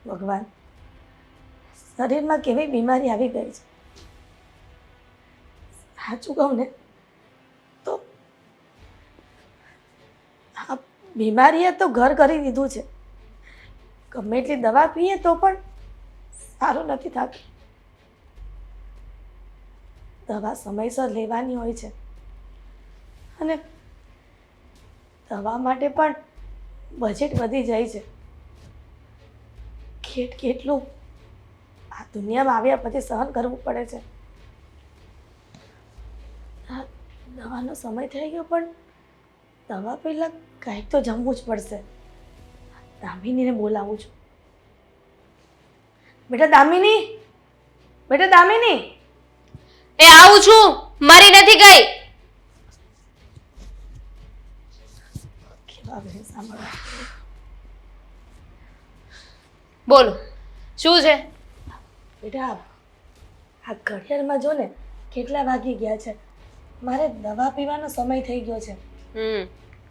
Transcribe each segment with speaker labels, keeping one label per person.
Speaker 1: ભગવાન, શરીરમાં કેવી બીમારી આવી ગઈ છે. સાચું કહું ને તો આ બીમારીએ તો ઘર કરી દીધું છે. ગમે એટલી દવા પીએ તો પણ સારું નથી થતું. દવા સમયસર લેવાની હોય છે અને દવા માટે પણ બજેટ વધી જાય છે. કેટલું આ દુનિયામાં આવ્યા પછી સહન કરવું પડે છે. આ દવાનો સમય થઈ ગયો પણ દવા પહેલાં કાંઈક તો જમવું જ પડશે. દામિનીને બોલાવું છું. બેટા દામિની, બેટા દામિની.
Speaker 2: એ આવું છું, મરી નથી ગઈ.
Speaker 1: કેવા ઘરે સાંભળવા.
Speaker 2: બોલો, શું છે?
Speaker 1: બેટા આ ઘડિયાળમાં જો ને કેટલા વાગી ગયા છે. મારે દવા પીવાનો સમય થઈ ગયો છે.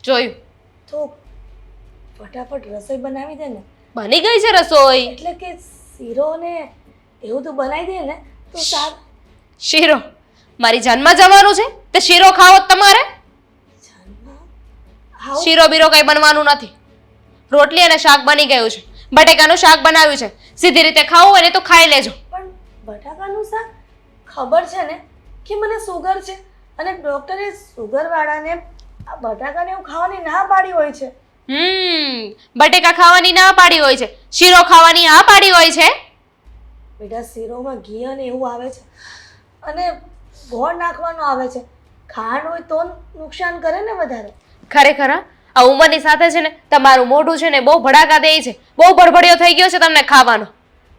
Speaker 2: જોયું.
Speaker 1: તો ફટાફટ રસોઈ બનાવી દે ને.
Speaker 2: બની ગઈ છે રસોઈ?
Speaker 1: એટલે કે શીરો ને એવું તો બનાવી દે ને તો સારું.
Speaker 2: શીરો? મારી જાનમાં જવાનું છે તે શીરો ખાવો તમારે? શીરો બીરો કઈ બનવાનું નથી. રોટલી અને શાક બની ગયું છે. બટેકાનું શાક બનાવ્યું છે. સીધી રીતે ખાવું હોય ને તો ખાઈ લેજો.
Speaker 1: પણ બટાકાનું શાક ખબર છે ને કે મને સુગર છે અને ડોક્ટરે સુગર વાળાને આ બટાકાને એવું ખાવાની ના પાડી હોય છે.
Speaker 2: બટેકા ખાવાની ના પાડી હોય છે, શીરો ખાવાની ના પાડી હોય છે.
Speaker 1: બેટા શીરોમાં ઘી અને એવું આવે છે અને ગોળ નાખવાનો આવે છે. ખાંડ હોય તો નુકસાન કરે ને વધારે.
Speaker 2: ખરેખર આ ઉંમરની સાથે છે ને તમારું મોઢું છે ને બહુ ભડાકા દે છે. બહુ ભડભડિયો થઈ ગયો છે તમને ખાવાનો.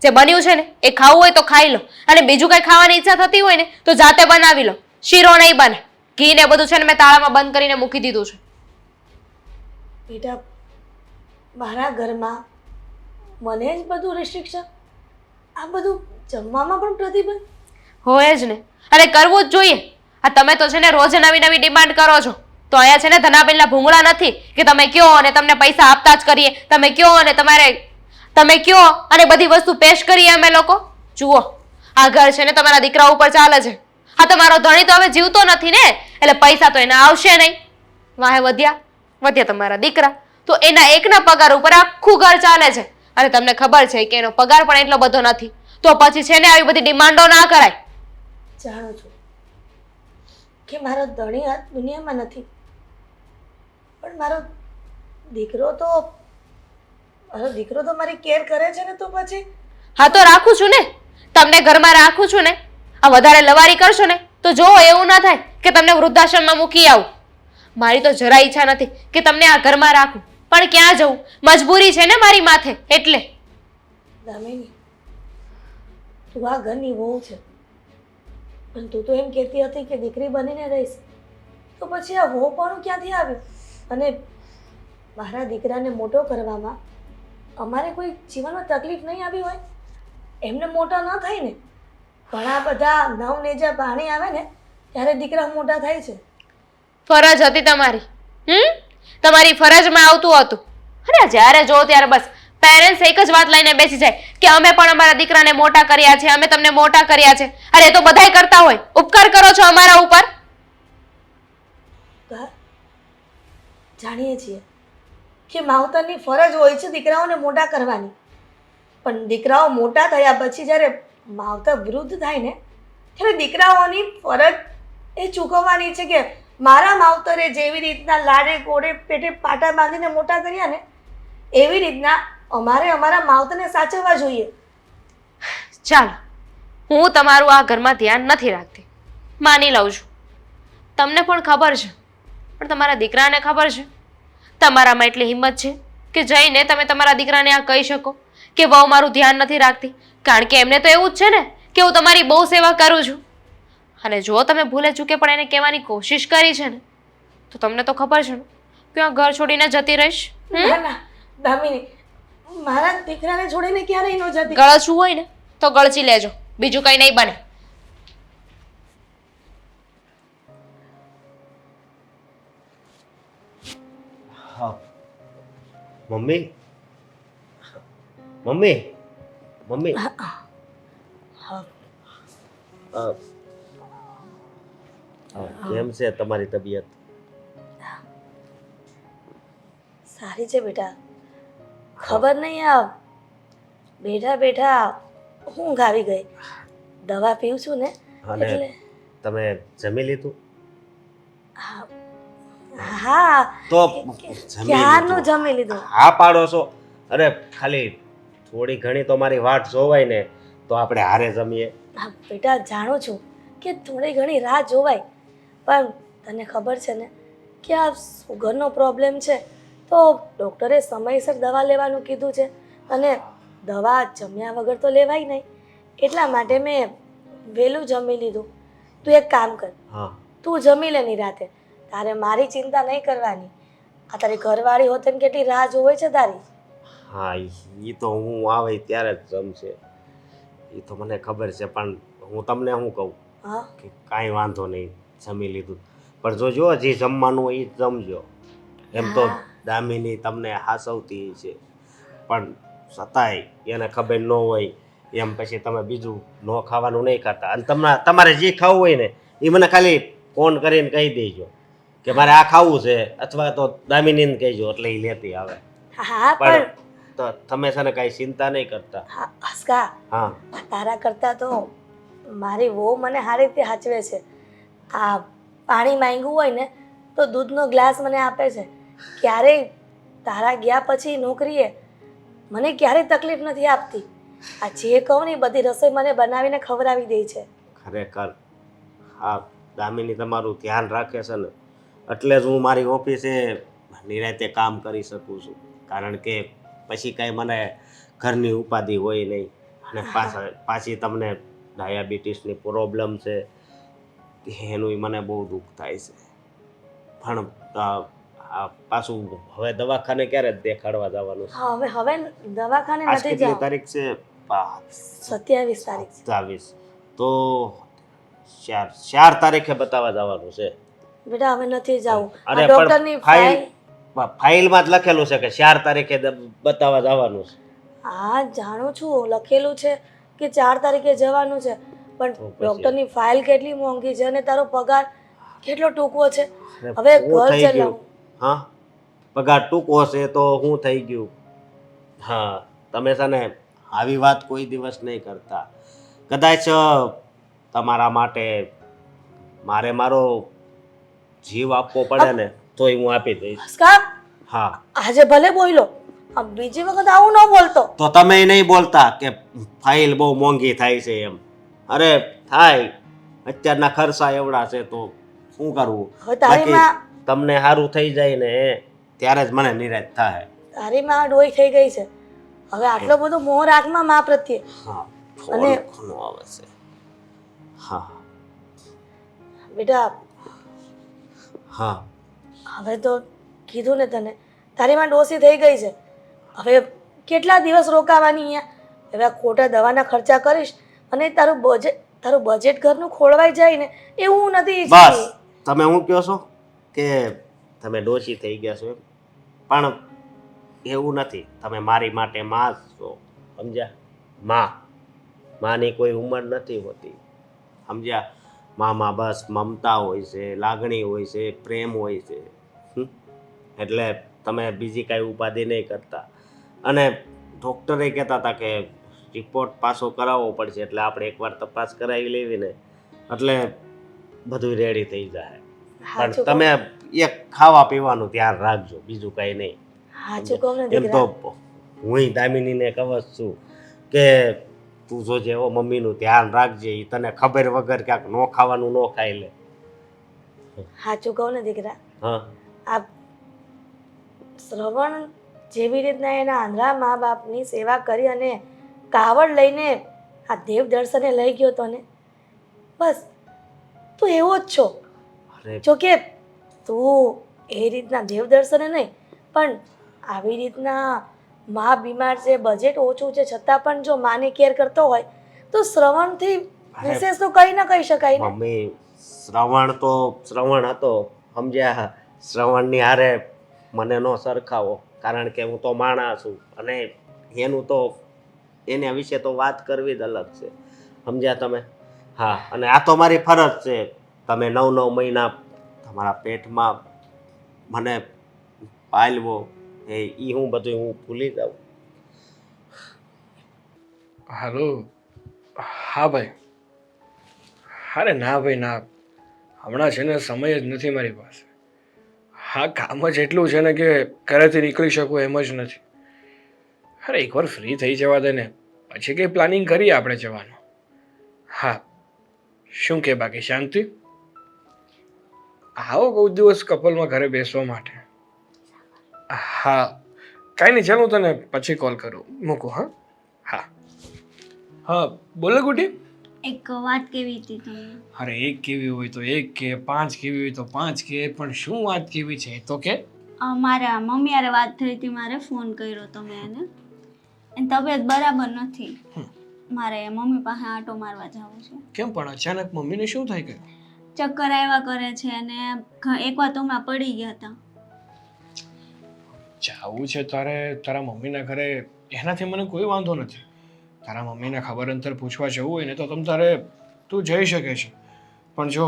Speaker 2: જે બન્યું છે ને એ ખાવું હોય તો ખાઈ લો અને બીજું કઈ ખાવાની ઈચ્છા થતી હોય ને તો જાતે બનાવી લો. શીરો નહીં બને. ઘી ને બધું છે ને મેં તાળામાં બંધ કરીને મૂકી દીધું છે.
Speaker 1: બેટા મારા ઘરમાં મને જ બધું રિસ્ટ્રિક્શન, આ બધું જમવામાં પણ પ્રતિબંધ
Speaker 2: હોય જ ને. અને કરવું જ જોઈએ. આ તમે તો છે ને રોજ નવી નવી ડિમાન્ડ કરો છો. તો અહીંયા છે ને ધનાબેનના ભૂંગળા નથી કે તમે કયો અને તમને પૈસા આપતા જ કરીએ, તમે કયો અને તમે કયો અને બધી વસ્તુ પેશ કરીએ અમે લોકો. જુઓ, આ ઘર છે ને તમારા દીકરા ઉપર ચાલે છે. હા, તમારો ધણી તો હવે જીવતો નથી ને એટલે પૈસા તો એના આવશે નહીં. વાહે વધ્યા તમારા દીકરા તો એના એકના પગાર ઉપર આખું ઘર ચાલે છે. અને તમને ખબર છે કે એનો પગાર પણ એટલો બધો નથી. તો પછી છે ને આવી બધી ડિમાન્ડો ના કરાય.
Speaker 1: જાણું છું કે મારો ધણી આ દુનિયામાં નથી, પણ મારો દીકરો તો મારી કેર કરે છે ને તો પછી.
Speaker 2: હા, તો રાખું છું ને. તમને ઘરમાં રાખું છું ને. આ વધારે લવારી કરશો ને તો જો એવું ના થાય કે તમને વૃદ્ધાશ્રમમાં મૂકી આવું. મારી તો જરા ઈચ્છા નથી કે તમને આ ઘરમાં રાખું, પણ ક્યાં જવું, મજબૂરી છે ને મારી માથે એટલે.
Speaker 1: દામિની, તું આ ઘરની વહુ છે પણ તું તો એમ કહેતી હતી કે દીકરી બનીને રહીશ, તો પછી આ વહુપણું ક્યાંથી આવ્યું? અને મારા દીકરાને મોટો કરવામાં અમારે કોઈ જીવનમાં તકલીફ નહીં આવી હોય? એમને મોટા ન થાય ને. ઘણા બધા નવનેજા પાણી આવે ને ત્યારે દીકરા મોટા થાય છે.
Speaker 2: ફરજ હતી તમારી. તમારી ફરજમાં આવતું હતું. અરે જ્યારે જો ત્યારે બસ પેરેન્ટ્સ એક જ વાત લઈને બેસી જાય કે અમે પણ અમારા દીકરાને મોટા કર્યા છે, અમે તમને મોટા કર્યા છે. અરે એ તો બધાય કરતા હોય. ઉપકાર કરો છો અમારા ઉપર.
Speaker 1: જાણીએ છીએ કે માવતરની ફરજ હોય છે દીકરાઓને મોટા કરવાની, પણ દીકરાઓ મોટા થયા પછી જ્યારે માવતર વૃદ્ધ થાય ને ત્યારે દીકરાઓની ફરજ એ ચૂકવવાની છે કે મારા માવતરે જેવી રીતના લાડે ગોળે પેટે પાટા બાંધીને મોટા કર્યા ને એવી રીતના અમારે અમારા માવતરને સાચવવા જોઈએ.
Speaker 2: ચાલો, હું તમારું આ ઘરમાં ધ્યાન નથી રાખતી, માની લઉં છું. તમને પણ ખબર છે, પણ તમારા દીકરાને ખબર છે? તમારામાં એટલી હિંમત છે કે જઈને તમે તમારા દીકરાને આ કહી શકો કે વહુ મારું ધ્યાન નથી રાખતી? કારણ કે એમને તો એવું જ છે ને કે હું તમારી બહુ સેવા કરું છું. અને જો તમે ભૂલે ચૂકે પણ એને કહેવાની કોશિશ કરી છે ને તો તમને તો ખબર છે ને કે આ ઘર છોડીને જતી રહીશ.
Speaker 1: ના ના દામિની, મારા દીકરાને છોડીને ક્યારેય ન જતી.
Speaker 2: ગળચવું હોય ને તો ગળચી લેજો, બીજું કઈ નહીં બને.
Speaker 3: હા મમ્મી, મમ્મી મમ્મી
Speaker 1: હા
Speaker 3: અ, કેમ છે તમારી તબિયત?
Speaker 1: સારી છે બેટા. ખબર નહીં આ બેઠા બેઠા ઊંઘ આવી ગઈ. દવા પીવું છું ને
Speaker 3: અને
Speaker 1: એટલે
Speaker 3: તમે જમી લીધું?
Speaker 1: હા હા
Speaker 3: તો જમી
Speaker 1: ક્યારનું
Speaker 3: લીધું.
Speaker 1: જમી લીધું.
Speaker 3: હા પાડો છો? અરે ખાલી થોડી ઘણી તો મારી વાટ જોવાય ને, તો આપણે હારે જમીએ.
Speaker 1: હા બેટા જાણું છું કે થોડી ઘણી રાહ જોવાય, પણ તને ખબર છે ને કે આ સુગરનો પ્રોબ્લેમ છે, તો ડૉક્ટરે સમયસર દવા લેવાનું કીધું છે, અને દવા જમ્યા વગર તો લેવાય નહીં. એટલા માટે મેં વહેલું જમી લીધું. તું એક કામ કર,
Speaker 3: હા
Speaker 1: તું જમી લે નિરાતે. તારે મારી ચિંતા નહીં કરવાની. આ તારી ઘરવાળી હોતે ને કેટલી રાહ જોવે છે તારી.
Speaker 3: હા, એ તો હું આવે ત્યારે જ જમશે, એ તો મને ખબર છે. પણ હું તમને શું કહું
Speaker 1: હા
Speaker 3: કે કાંઈ વાંધો નહીં, જમી લીધું. પણ જોજો હજી જમવાનું હોય એ જ જમજો. એમ તો
Speaker 1: હા.
Speaker 3: દામિની તમને હાસવતી છે, પણ છતાંય એને ખબર ન હોય એમ પછી તમે બીજું ન ખાવાનું નહીં ખાતા. અને તમારે જે ખાવું હોય ને એ મને ખાલી ફોન કરીને કહી દેજો કે મારે આ ખાવું છે, અથવા તો દામિનીને કહેજો એટલે એ લેતી આવે.
Speaker 1: હા
Speaker 3: પણ
Speaker 1: પણ
Speaker 3: તો તમે છે ને કાંઈ ચિંતા નહીં કરતા.
Speaker 1: હા હસકા,
Speaker 3: હા
Speaker 1: તારા કરતાં તો મારી વહુ મને સારી રીતે સાચવે છે. આ પાણી માંગ્યું હોય ને તો દૂધનો ગ્લાસ મને આપે છે. ક્યારેય તારા ગયા પછી નોકરીએ મને ક્યારેય તકલીફ નથી આપતી. આ જે કહું ને એ બધી રસોઈ મને બનાવીને ખવડાવી દે છે.
Speaker 3: ખરેખર હા, દામિની તમારું ધ્યાન રાખે છે ને, એટલે જ હું મારી ઓફિસે નિરાતે કામ કરી શકું છું. કારણ કે પછી કાંઈ મને ઘરની ઉપાધિ હોય નહીં. અને પાછી તમને ડાયાબિટીસની પ્રોબ્લેમ છે, એનું મને બહુ દુઃખ થાય છે. પણ પાછું હવે દવાખાને ક્યારે દેખાડવા જવાનું છે?
Speaker 1: હા હવે દવાખાને
Speaker 3: આજ
Speaker 1: નથી
Speaker 3: કેટલી
Speaker 1: જાવ.
Speaker 3: તારીખ છે?
Speaker 1: 27 તારીખ છે.
Speaker 3: 27. તો 4 તારીખે બતાવવા જવાનું છે.
Speaker 1: બેટા હવે નથી જવું. આ
Speaker 3: અરે
Speaker 1: ડૉક્ટરની
Speaker 3: પણ
Speaker 1: ફાઇલ
Speaker 3: ફાઇલમાં જ લખેલું છે કે 4 તારીખે બતાવવા જવાનું છે.
Speaker 1: હા જાણું છું, લખેલું છે કે 4 તારીખે જવાનું છે, પણ
Speaker 3: તો પછી?
Speaker 1: ડૉક્ટરની ફાઇલ કેટલી મોંઘી છે અને તારો પગાર કેટલો ટૂંકો છે.
Speaker 3: અરે
Speaker 1: હવે
Speaker 3: શું
Speaker 1: ઘર
Speaker 3: થઈ ગયું?
Speaker 1: ચલાવું.
Speaker 3: હા, પગાર ટૂંકો છે તો શું થઈ ગયું? હા, તમે છે ને આવી વાત કોઈ દિવસ નહીં કરતા. કદાચ તમારા માટે મારે મારો જીવ આપવો પડે ને તોય હું આપી દઈશ.
Speaker 1: હસકા,
Speaker 3: હા,
Speaker 1: આજે ભલે બોલ્યો, બીજી વખત આવું ન બોલતો.
Speaker 3: તો તમે નહીં બોલતા કે ફાઇલ બહુ મોંઘી થાય છે એમ. અરે થાય, અત્યારના ખર્ચા એવડા છે તો શું કરવું.
Speaker 1: હવે તારી
Speaker 3: બાકી
Speaker 1: માં
Speaker 3: તમને સારું થઈ જાય ને ત્યારે જ મને નિરાશ થાય.
Speaker 1: તારી માં ડોઈ થઈ ગઈ છે. હવે આટલો બધો મોહ રાખમાં મા પ્રત્યે.
Speaker 3: હા,
Speaker 1: અને
Speaker 3: ફોન આવે છે. હા
Speaker 1: બેટા
Speaker 3: હા
Speaker 1: હવે તો કીધું ને તને, તારી માં ડોસી થઈ ગઈ છે. હવે કેટલા દિવસ રોકાવાની અહીંયા? હવે આ ખોટા દવાના ખર્ચા કરીશ અને તારું બજેટ ઘરનું ખોળવાઈ જાય ને એવું નથી
Speaker 3: બસ
Speaker 1: ઈચ્છતી.
Speaker 3: તમે શું કહો છો કે તમે ડોશી થઈ ગયા છો એમ? પણ એવું નથી. તમે મારી માટે માં છો, સમજ્યા? માની કોઈ ઉંમર નથી હોતી, સમજ્યા? મામાં બસ મમતા હોય છે, લાગણી હોય છે, પ્રેમ હોય છે. એટલે તમે બીજી કાંઈ ઉપાધિ નહીં કરતા. અને ડૉક્ટરે કહેતા હતા કે રિપોર્ટ પાછો કરાવવો પડશે, એટલે આપણે એકવાર તપાસ કરાવી લેવી ને એટલે બધું રેડી થઈ જાય. પણ
Speaker 1: સાચું
Speaker 3: તમે એક ખાવા પીવાનું ધ્યાન રાખજો, બીજું કાંઈ નહીં.
Speaker 1: સાચું કહું ને
Speaker 3: એમ
Speaker 1: દીકરા.
Speaker 3: તો હું દામિનીને કહું જ છું કે તું જોજે એવો મમ્મીનું ધ્યાન રાખજે. એ તને ખબર વગર ક્યાંક ન ખાવાનું ન ખાઈ લે.
Speaker 1: સાચું કહું ને દીકરા,
Speaker 3: હા
Speaker 1: આ શ્રવણ જેવી રીતના એના આંધળા મા બાપની સેવા કરી અને કાવડ લઈને આ દેવ દર્શને લઈ ગયો તો ને, બસ તું એવો જ છો.
Speaker 3: અરે
Speaker 1: જોકે તું એ રીતના દેવ દર્શને નહીં, પણ આવી રીતના મા બીમાર છે, બજેટ ઓછું છે, છતાં પણ જો માની કેર કરતો હોય તો શ્રવણથી વિશેષ તો કંઈ ન કહી શકાય ને.
Speaker 3: મમ્મી, શ્રવણ તો શ્રવણ હતો, સમજ્યા? શ્રવણની હારે મને ન સરખાવો, કારણ કે હું તો માણસ છું અને એનું તો એના વિશે તો વાત કરવી જ અલગ છે. સમજ્યા તમે? હા, અને આ તો મારી ફરજ છે. તમે 9 મહિના તમારા પેટમાં મને પાલવો એ હું બધું હું ભૂલી જાઉં.
Speaker 4: હાલો. હા ભાઈ. અરે ના ભાઈ ના, હમણાં છે ને સમય જ નથી મારી પાસે. હા, કામ જ એટલું છે ને કે ઘરેથી નીકળી શકું એમ જ નથી. અરે એકવાર ફ્રી થઈ જવા દે ને, પછી કંઈ પ્લાનિંગ કરીએ આપણે જવાનું. હા, શું કે બાકી શાંતિ? આવો કોઈ દિવસ કપલમાં ઘરે બેસવા માટે. હા, કાંઈ નહીં, ચાલ હું તને પછી કોલ કરું. મૂકું. હા હા હા, બોલો ગુટી.
Speaker 5: એક વાત કેવી હતી તમને.
Speaker 4: અરે એક કેવી હોય તો એક કે, 5 કેવી હોય તો 5 કે, પણ શું વાત કેવી છે એ તો કે.
Speaker 5: મારા મમ્મી હારે વાત થઈ હતી, મારે ફોન કર્યો તો મેં એને. એની તબિયત બરાબર નથી. મારે મમ્મી પાસે આંટો મારવા જવું છે.
Speaker 4: કેમ પણ અચાનક મમ્મીને શું થઈ ગયું?
Speaker 5: ચક્કર આવ્યા કરે છે અને એકવાર તો હમણાં પડી ગયા હતા.
Speaker 4: જાવું છે તારે તારા મમ્મીના ઘરે, એનાથી મને કોઈ વાંધો નથી. તારા મમ્મીને ખબર અંતર પૂછવા જવું હોય ને તો તું જઈ શકે છે. પણ જો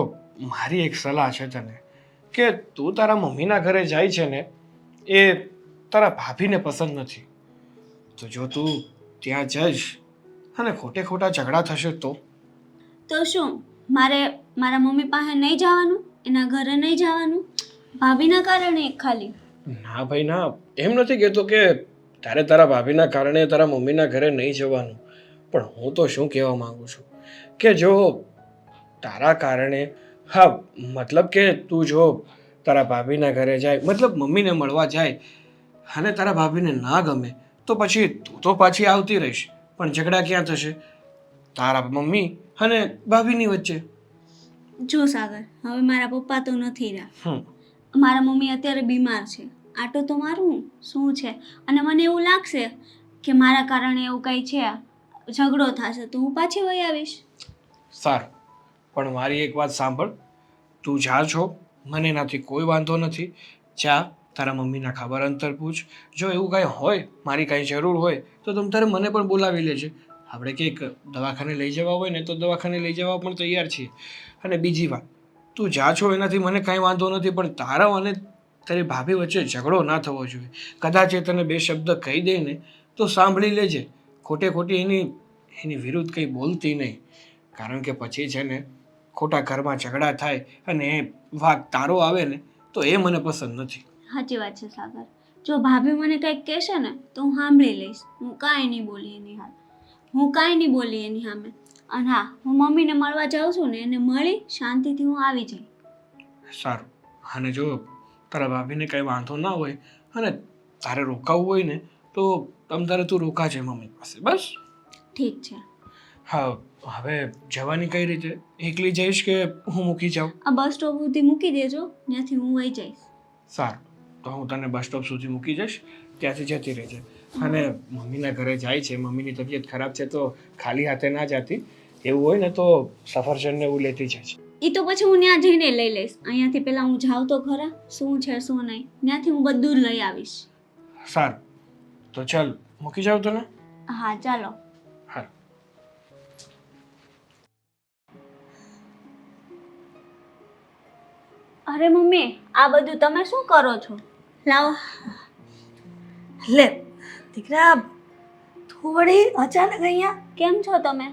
Speaker 4: મારી એક સલાહ છે તને, કે તું તારા મમ્મીના ઘરે જાય છે ને એ તારા ભાભીને પસંદ નથી. તો જો તું ત્યાં જઈશ અને ખોટા ઝઘડા થશે
Speaker 5: તો શું મારે મારા મમ્મી પાસે નહીં જવાનું, એના ઘરે નહીં જવાનું, ભાભીના કારણે ખાલી?
Speaker 4: ના ભાઈ ના, એમ નથી કહેતો કે તારે તારા ભાભીના કારણે તારા મમ્મીના ઘરે નહીં જવાનું. પણ હું તો શું કહેવા માંગુ છું કે જો તારા કારણે, હા મતલબ કે તું જો તારા ભાભીના ઘરે જાય, મતલબ મમ્મીને મળવા જાય અને તારા ભાભીને ના ગમે તો પછી તું તો પાછી આવતી રહીશ, પણ ઝઘડા ક્યાં થશે? તારા મમ્મી અને ભાભીની વચ્ચે.
Speaker 5: જો સાગર, હવે મારા પપ્પા તો નથી રહ્યા.
Speaker 4: હમ
Speaker 5: મારા મમ્મી અત્યારે બીમાર છે. આટો તો મારું શું છે, અને મને એવું લાગશે કે મારા કારણે એવું કંઈ છે, ઝઘડો થશે તો હું પાછી વહી આવીશ.
Speaker 4: સારું, પણ મારી એક વાત સાંભળ. તું જા છો, મને એનાથી કોઈ વાંધો નથી. જા, તારા મમ્મીના ખબર અંતર પૂછ. જો એવું કાંઈ હોય, મારી કાંઈ જરૂર હોય તો તમ તારે મને પણ બોલાવી લેજે. આપણે કંઈક દવાખાને લઈ જવા હોય ને તો દવાખાને લઈ જવા પણ તૈયાર છીએ. અને બીજી વાત, તું જા છો એનાથી મને કાંઈ વાંધો નથી, પણ તારા અને તારી ભાભી વચ્ચે ઝઘડો ના થવો જોઈએ. કદાચ એ તને 2 શબ્દ કહી દે ને તો સાંભળી લેજે. ખોટી એની વિરુદ્ધ કંઈ બોલતી નહીં, કારણ કે પછી છે ને ખોટા ઘરમાં ઝઘડા થાય અને એ વાંક તારો આવે ને તો એ મને પસંદ નથી.
Speaker 5: સાચી વાત છે સાગર. જો ભાભી મને કંઈક કહેશે ને તો હું સાંભળી લઈશ. હું કાંઈ નહીં બોલી એની સામે. અને હા, હું મમ્મીને મળવા જાઉં છું ને, એને મળી શાંતિથી હું આવી જઈ.
Speaker 4: સારું. અને જો તારા ભાભીને કંઈ વાંધો ના હોય અને તારે રોકાવું હોય ને તો તારે તું રોકાજે મમ્મી પાસે, બસ.
Speaker 5: ઠીક છે.
Speaker 4: હા, હવે જવાની કઈ રીતે? એકલી જઈશ કે હું મૂકી જાઉં?
Speaker 5: આ બસ સ્ટોપ સુધી મૂકી દેજો, ત્યાંથી હું વહી જઈશ.
Speaker 4: સારું, તો હું તને બસ સ્ટોપ સુધી મૂકી જઈશ, ત્યાંથી જતી રહેજે. અને મમ્મીના ઘરે જાય છે, મમ્મીની તબિયત ખરાબ છે તો ખાલી હાથે ના જતી. એવું હોય ને તો સફરજનને એવું લેતી જાય.
Speaker 5: એ તો પછી હું ત્યાં જઈને લઈ લઈશ. અહીંયાથી પહેલાં હું જાઉં તો ખરા, શું છે શું નહીં, ત્યાંથી હું બધું જ લઈ આવીશ.
Speaker 4: સારું, તો ચાલ મૂકી જાઉં તને.
Speaker 5: હા ચાલો.
Speaker 4: હા.
Speaker 5: અરે મમ્મી, આ બધું તમે શું કરો છો? લાવો.
Speaker 1: લે દીકરા, તું વળી અચાનક અહીંયા?
Speaker 5: કેમ છો તમે?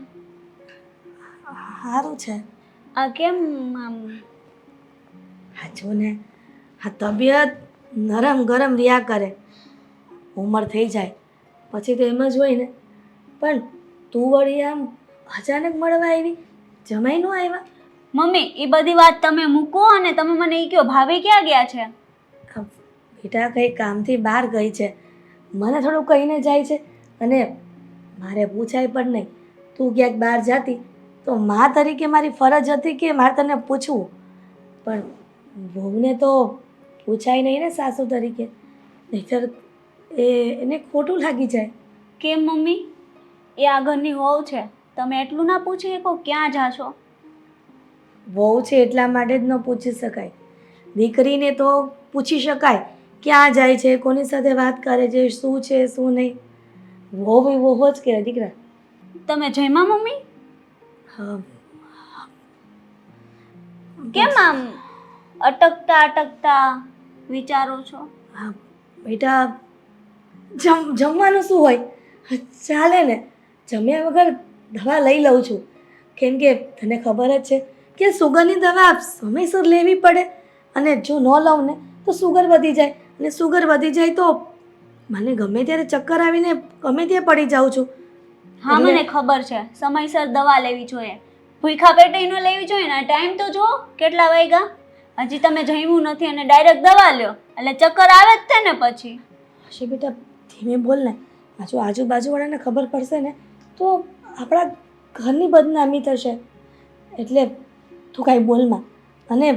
Speaker 1: સારું છે.
Speaker 5: કેમ
Speaker 1: હા જો ને, આ તબિયત નરમ ગરમ રહ્યા કરે. ઉંમર થઈ જાય પછી તો એમ જ હોય ને. પણ તું વળી આમ અચાનક મળવા આવી? જમાઈ નો આવ્યા?
Speaker 5: મમ્મી, એ બધી વાત તમે મૂકો અને તમે મને એ કહો, ભાભી ક્યાં ગયા છે?
Speaker 1: બેટા કંઈ કામથી બહાર ગઈ છે, મને થોડું કહીને જાય છે. અને મારે પૂછાય પણ નહીં. તું ક્યાંક બહાર જાતી તો મા તરીકે મારી ફરજ હતી કે મારે તને પૂછવું. પણ વહુને તો પૂછાય નહીં ને સાસુ તરીકે, નહીંતર એને ખોટું લાગી જાય.
Speaker 5: કેમ મમ્મી? એ આ ઘરની વહુ છે, તમે એટલું ના પૂછી શકો ક્યાં જાશો?
Speaker 1: વહુ છે એટલા માટે જ ન પૂછી શકાય. દીકરીને તો પૂછી શકાય ક્યાં જાય છે, કોની સાથે વાત કરે છે, શું છે શું નહીં. વહુ બી વહુ જ કહેવાય દીકરા.
Speaker 5: તમે જયમાં મમ્મી?
Speaker 1: હા
Speaker 5: કેમ આમ અટકતા વિચારો છો?
Speaker 1: હા બેટા, જમવાનું શું હોય, ચાલે ને. જમ્યા વગર દવા લઈ લઉં છું, કેમ કે તને ખબર જ છે કે સુગરની દવા સમયસર લેવી પડે, અને જો ન લઉં ને તો સુગર વધી જાય, અને સુગર વધી જાય તો મને ગમે ત્યારે ચક્કર આવીને ગમે ત્યાં પડી જાઉં છું.
Speaker 5: હા
Speaker 1: એટલે-
Speaker 5: મને ખબર છે, સમયસર દવા લેવી જોઈએ, ભૂખ્યા પેટે ન લેવી જોઈએ ને. ટાઈમ તો જુઓ કેટલા વાગ્યા, હજી તમે જમ્યું નથી અને ડાયરેક્ટ દવા લ્યો એટલે ચક્કર આવે જ છે ને પછી.
Speaker 1: હશે બેટા, ધીમે બોલ ને, આજુબાજુવાળાને ખબર પડશે ને તો આપણા ઘરની બદનામી થશે, એટલે તું કાંઈ બોલમાં. અને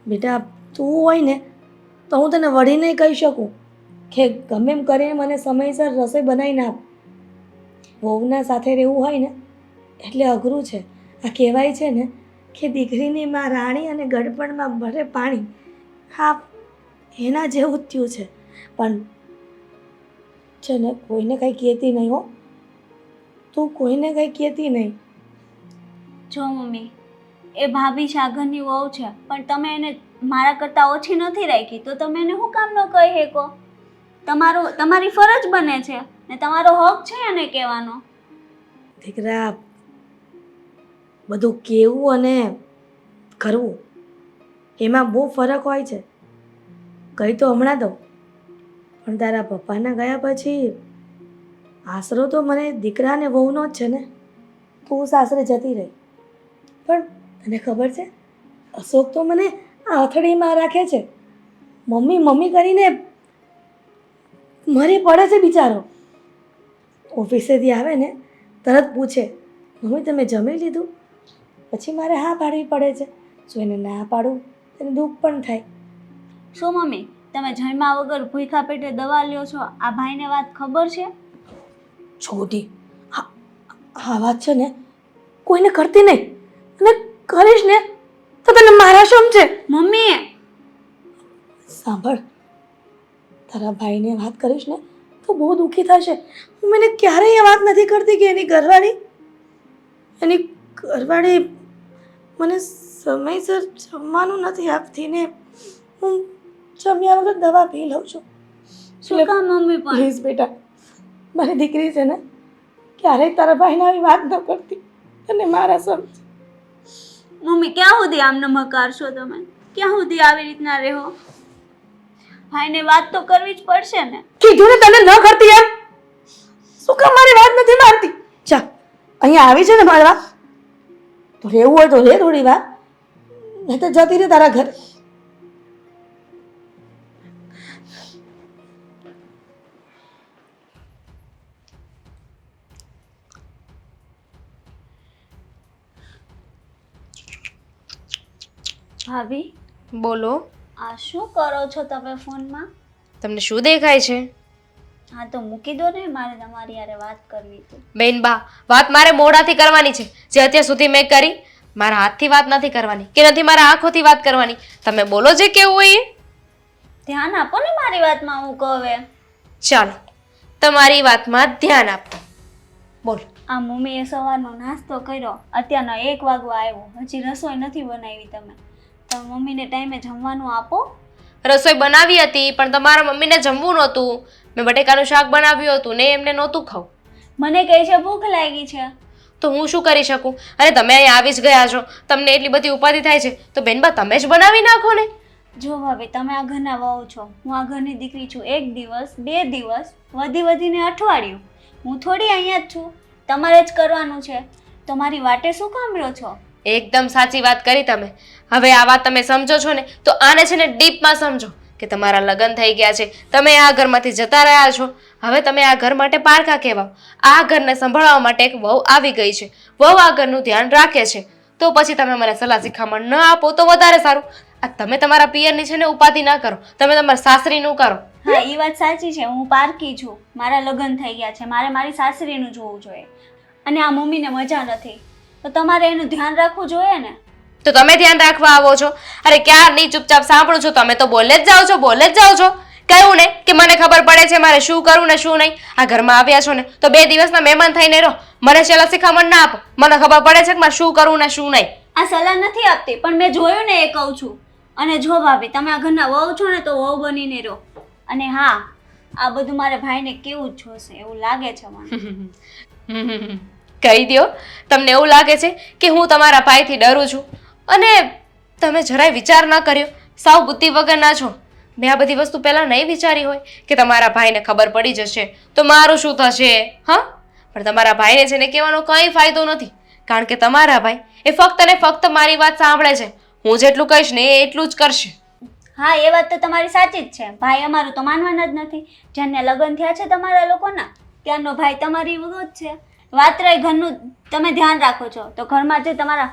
Speaker 1: બેટા તું હોય ને તો હું તને વળીને કહી શકું કે ગમે એમ કરીને મને સમયસર રસોઈ બનાવીને આપ. વહુના સાથે રહેવું હોય ને એટલે અઘરું છે. આ કહેવાય છે ને કે દીકરીની માં રાણી અને ગડપણમાં ભરે પાણી. હા, એના જેવું જ થયું છે. પણ છે ને કોઈને કંઈ કહેતી નહીં હો, તું કોઈને કંઈ કહેતી નહીં.
Speaker 5: જો મમ્મી, એ ભાભી છે, આ ઘરની વહુ છે, પણ તમે એને મારા કરતાં ઓછી નથી રાખી, તો તમે એને શું કામ ન કહી શકો? તમારી ફરજ બને છે ને તમારો હક છે એને કહેવાનો.
Speaker 1: દીકરા, બધું કહેવું અને કરવું એમાં બહુ ફરક હોય છે. કહી તો હમણાં દઉં, પણ તારા પપ્પાના ગયા પછી આશરો તો મને દીકરા અને વહુનો જ છે ને. તું સાસરે જતી રહી, પણ તને ખબર છે અશોક તો મને આથડીમાં રાખે છે. મમ્મી મમ્મી કરીને મરી પડે છે બિચારો. ઓફિસેથી આવે ને તરત પૂછે, મમ્મી તમે જમી લીધું? પછી મારે હા પાડવી પડે છે. જો એને ના પાડું એને દુઃખ પણ થાય.
Speaker 5: શું મમ્મી, તમે જમ્યા વગર ભૂખ્યા પેટે દવા લ્યો છો, આ ભાઈને વાત ખબર છે?
Speaker 1: છોટી, આ વાત છે ને કોઈને કરતી નહીં, અને કરીશ ને તો તને મારા સમજે.
Speaker 5: મમ્મી
Speaker 1: સાંભળ, તારા ભાઈને વાત કરીશ ને તો બહુ દુઃખી થશે. હું મને ક્યારેય એ વાત નથી કરતી કે એની ઘરવાળી મને સમયસર જમવાનું નથી આપતી ને હું જમ્યા વગર દવા પી લઉં છું.
Speaker 5: શું કામ મમ્મી? પણ
Speaker 1: પ્લીઝ બેટા, મારી દીકરી છે ને ક્યારેય તારા ભાઈને આવી વાત ન કરતી, અને મારા સમજ.
Speaker 5: મમ્મી ક્યાં સુધી આમને મકારશો તમે? ક્યાં સુધી આવી રીતના રહો? ભાઈને વાત તો કરવી જ પડશે ને.
Speaker 1: કીધું ને તને ન કરતી એમ. શું કામ મારી વાત નથી માનતી? ચા, અહીંયા આવી છે ને મારવા, તો રહેવું હોય તો રે થોડી વાર, નહીં તો જતી રહે તારા ઘરે.
Speaker 5: ભાભી
Speaker 2: બોલો,
Speaker 5: આ શું કરો છો તમે ફોનમાં?
Speaker 2: તમને શું દેખાય છે?
Speaker 5: હા તો મૂકી દો ને, મારે તમારી યારે વાત કરવી હતી.
Speaker 2: બેન બા, વાત મારે મોઢાથી કરવાની છે, જે અત્યાર સુધી મેં કરી. મારા હાથથી વાત નથી કરવાની, કે નથી મારા આંખોથી વાત કરવાની. તમે બોલો જે કેવું હોય એ.
Speaker 5: ધ્યાન આપો ને મારી વાતમાં, હું કહે.
Speaker 2: ચાલો, તમારી વાતમાં ધ્યાન આપો. બોલો.
Speaker 5: આ મમ્મીએ સવારનો નાસ્તો કર્યો, અત્યારનો 1 વાગવા આવ્યો, હજી રસોઈ નથી બનાવી. તમે મમ્મીને ટાઈમે જમવાનું આપો.
Speaker 2: રસોઈ બનાવી હતી, પણ તમારા મમ્મીને જમવું નહોતું. મેં બટેકાનું શાક બનાવ્યું હતું ને એમને નહોતું ખાવું.
Speaker 5: મને કહે છે ભૂખ લાગી છે.
Speaker 2: તો હું શું કરી શકું? અને તમે અહીં આવી જ ગયા છો, તમને એટલી બધી ઉપાધિ થાય છે, તો બેનબા તમે જ બનાવી નાખો ને.
Speaker 5: જો ભાભી, તમે આ ઘરના વહુ છો, હું આ ઘરની દીકરી છું. 1 દિવસ 2 દિવસ વધીને અઠવાડિયું, હું થોડી અહીંયા જ છું, તમારે જ કરવાનું છે. તો મારી વાટે શું કામ રહ્યો છો?
Speaker 2: એકદમ સાચી વાત કરી તમે. હવે આ વાત તમે સમજો છો ને, તો આને છે ને ડીપમાં સમજો કે તમારા લગ્ન થઈ ગયા છે, તમે આ ઘરમાંથી જતા રહ્યા છો, હવે તમે આ ઘર માટે પારકા કહેવાઓ. આ ઘરને સંભાળવા માટે એક વહુ આવી ગઈ છે, વહુ આ ઘરનું ધ્યાન રાખે છે. તો પછી તમે મને સલાહ શિખામણ ન આપો તો વધારે સારું. આ તમે તમારા પિયરની છે ને ઉપાધિ ના કરો, તમે તમારા સાસરીનું કરો.
Speaker 5: હા, એ વાત સાચી છે, હું પારકી છું, મારા લગ્ન થઈ ગયા છે, મારે મારી સાસરીનું જોવું જોઈએ. અને આ મમ્મીને મજા નથી, તો તમારે એનું ધ્યાન રાખવું જોઈએ ને.
Speaker 2: તો તમે ધ્યાન રાખવા આવો છો? અરે ક્યારની ચૂપચાપ સાંભળું છો, તમે તો બોલે જ જાઓ છો. કહ્યું ને કે મને ખબર પડે છે મારે શું કરવું ને શું નહીં. આ ઘરમાં આવ્યા છો ને તો 2 દિવસના મહેમાન થઈને રહો. મને છેલ્લા શિખામણ ના આપો. મને ખબર પડે છે કે મારે શું કરવું ને શું નહીં.
Speaker 5: આ સલાહ નથી આપતી, પણ મેં જોયું ને એ કહું છું. અને જો ભાભી, તમે આ ઘરના વહુ છો ને તો વહુ બનીને રહો. અને હા, આ બધું મારા ભાઈને કેવું જ જોશે એવું લાગે છે મને.
Speaker 2: કહી દો, તમને એવું લાગે છે કે હું તમારા ભાઈથી ડરું છું અને તમે જરાય વિચાર ન કર્યો. સાવ બુદ્ધિ વગરના છો. મેં આ બધી વસ્તુ પહેલાં નહીં વિચારી હોય કે તમારા ભાઈને ખબર પડી જશે તો મારું શું થશે. હા, પણ તમારા ભાઈને છે ને કહેવાનો કંઈ ફાયદો નથી, કારણ કે તમારા ભાઈ એ ફક્ત ને ફક્ત મારી વાત સાંભળે છે. હું જેટલું કહીશ ને એ એટલું જ કરશે.
Speaker 5: હા, એ વાત તો તમારી સાચી જ છે. ભાઈ અમારું તો માનવાના જ નથી. જેને લગ્ન થયા છે તમારા લોકોના, ત્યારનો ભાઈ તમારી વિરુદ્ધ છે. વાત રહી ઘરનું, તમે ધ્યાન રાખો છો તો ઘરમાં જે તમારા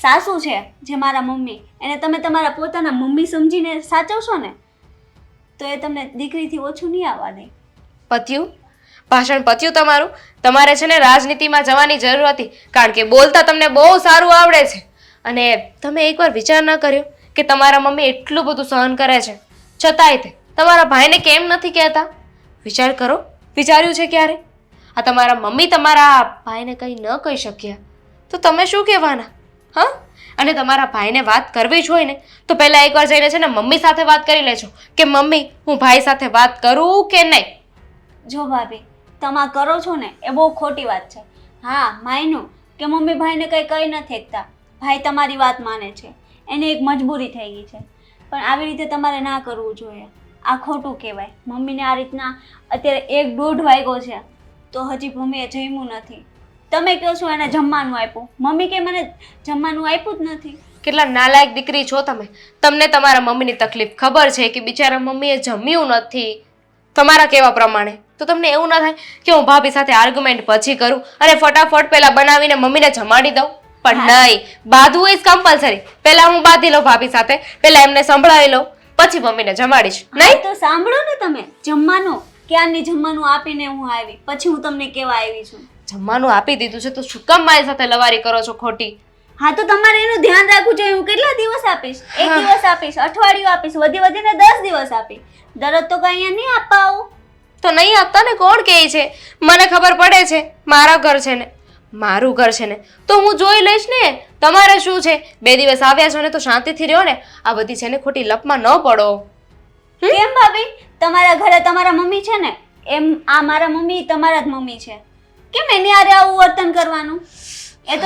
Speaker 5: સાસુ છે, જે મારા મમ્મી, એને તમે તમારા પોતાના મમ્મી સમજીને સાચવશો ને તો એ તમને દીકરીથી ઓછું નહીં આવવા દે.
Speaker 2: પત્યું? ભાષણ પત્યું તમારું? તમારે છે ને રાજનીતિમાં જવાની જરૂર હતી, કારણ કે બોલતા તમને બહુ સારું આવડે છે. અને તમે એકવાર વિચાર ન કર્યો કે તમારા મમ્મી એટલું બધું સહન કરે છે, છતાંય તે તમારા ભાઈને કેમ નથી કહેતા? વિચાર કરો, વિચાર્યું છે ક્યારે? આ તમારા મમ્મી તમારા ભાઈને કંઈ ન કહી શક્યા તો તમે શું કહેવાના? હા, અને તમારા ભાઈને વાત કરવી જ હોય ને તો પહેલાં એકવાર જઈને છે ને મમ્મી સાથે વાત કરી લેજો કે મમ્મી, હું ભાઈ સાથે વાત કરું કે નહીં.
Speaker 5: જો ભાભી, તમે કરો છો ને એ બહુ ખોટી વાત છે. હા, માન્યું કે મમ્મી ભાઈને કંઈ કહી નથી શકતા. ભાઈ તમારી વાત માને છે, એની એક મજબૂરી થઈ ગઈ છે. પણ આવી રીતે તમારે ના કરવું જોઈએ. આ ખોટું કહેવાય. મમ્મીને આ રીતના અત્યારે 1-1.5 વાગ્યો છે તો હજી મમ્મીએ જમ્યું નથી. તમે કહો છો એને જમવાનું આપ્યું, મમ્મી કે મને જમવાનું આપ્યું જ નથી.
Speaker 2: કેટલા નાલાયક દીકરી છો તમે. તમને તમારા મમ્મીની તકલીફ ખબર છે કે બિચારા મમ્મીએ જમ્યું નથી તમારા કહેવા પ્રમાણે. તો તમને એવું ના થાય કે હું ભાભી સાથે આર્ગ્યુમેન્ટ પછી કરું અને ફટાફટ પહેલા બનાવીને મમ્મીને જમાડી દઉં? પણ નહીં, બાંધવું ઇઝ કમ્પલસરી. પહેલા હું બાંધી લઉં ભાભી સાથે, પહેલા એમને સંભળાવી લઉં, પછી મમ્મીને જમાડીશ. નહીં
Speaker 5: તો સાંભળો ને તમે. જમવાનું ક્યારની જમવાનું આપીને હું આવી, પછી હું તમને કેવા આવી છું.
Speaker 2: જમવાનું આપી દીધું છે તો શું કામ મારી સાથે લવારી કરો છો ખોટી?
Speaker 5: હા, તો તમારે એનું ધ્યાન રાખવું જોઈએ. હું કેટલા દિવસ આપીશ? 1 દિવસ આપીશ, અઠવાડિયું આપીશ, વધીને 10 દિવસ આપીશ. દરરોજ તો કઈ અહીંયા નહીં આપવા આવું.
Speaker 2: તો નહીં આપતા ને, કોણ કહે છે? મને ખબર પડે છે, મારા ઘર છે ને, મારું ઘર છે ને, તો હું જોઈ લઈશ ને. તમારે શું છે, 2 દિવસ આવ્યા છો ને તો શાંતિથી રહ્યો ને. આ બધી છે ને ખોટી લપમાં ન પડો.
Speaker 5: કેમ ભાભી? તમારા ઘરે તમારા મમ્મી છે ને, એમ આ મારા મમ્મી તમારા જ મમ્મી છે. કેમ એની હારે આવું વર્તન કરવાનું? એ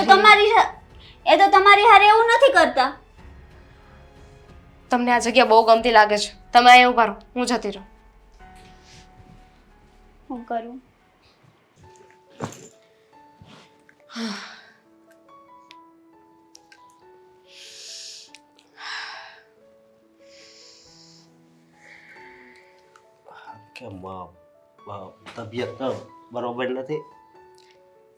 Speaker 5: તો તમારી હારે એવું નથી કરતા.
Speaker 2: તમને આ જગ્યા બહુ ગમતી લાગે છે. તમે અહીંયા ઉભા રહો, હું જતી રહું.
Speaker 5: હું કરું?
Speaker 3: કેમ તબિયત તો બરોબર નથી?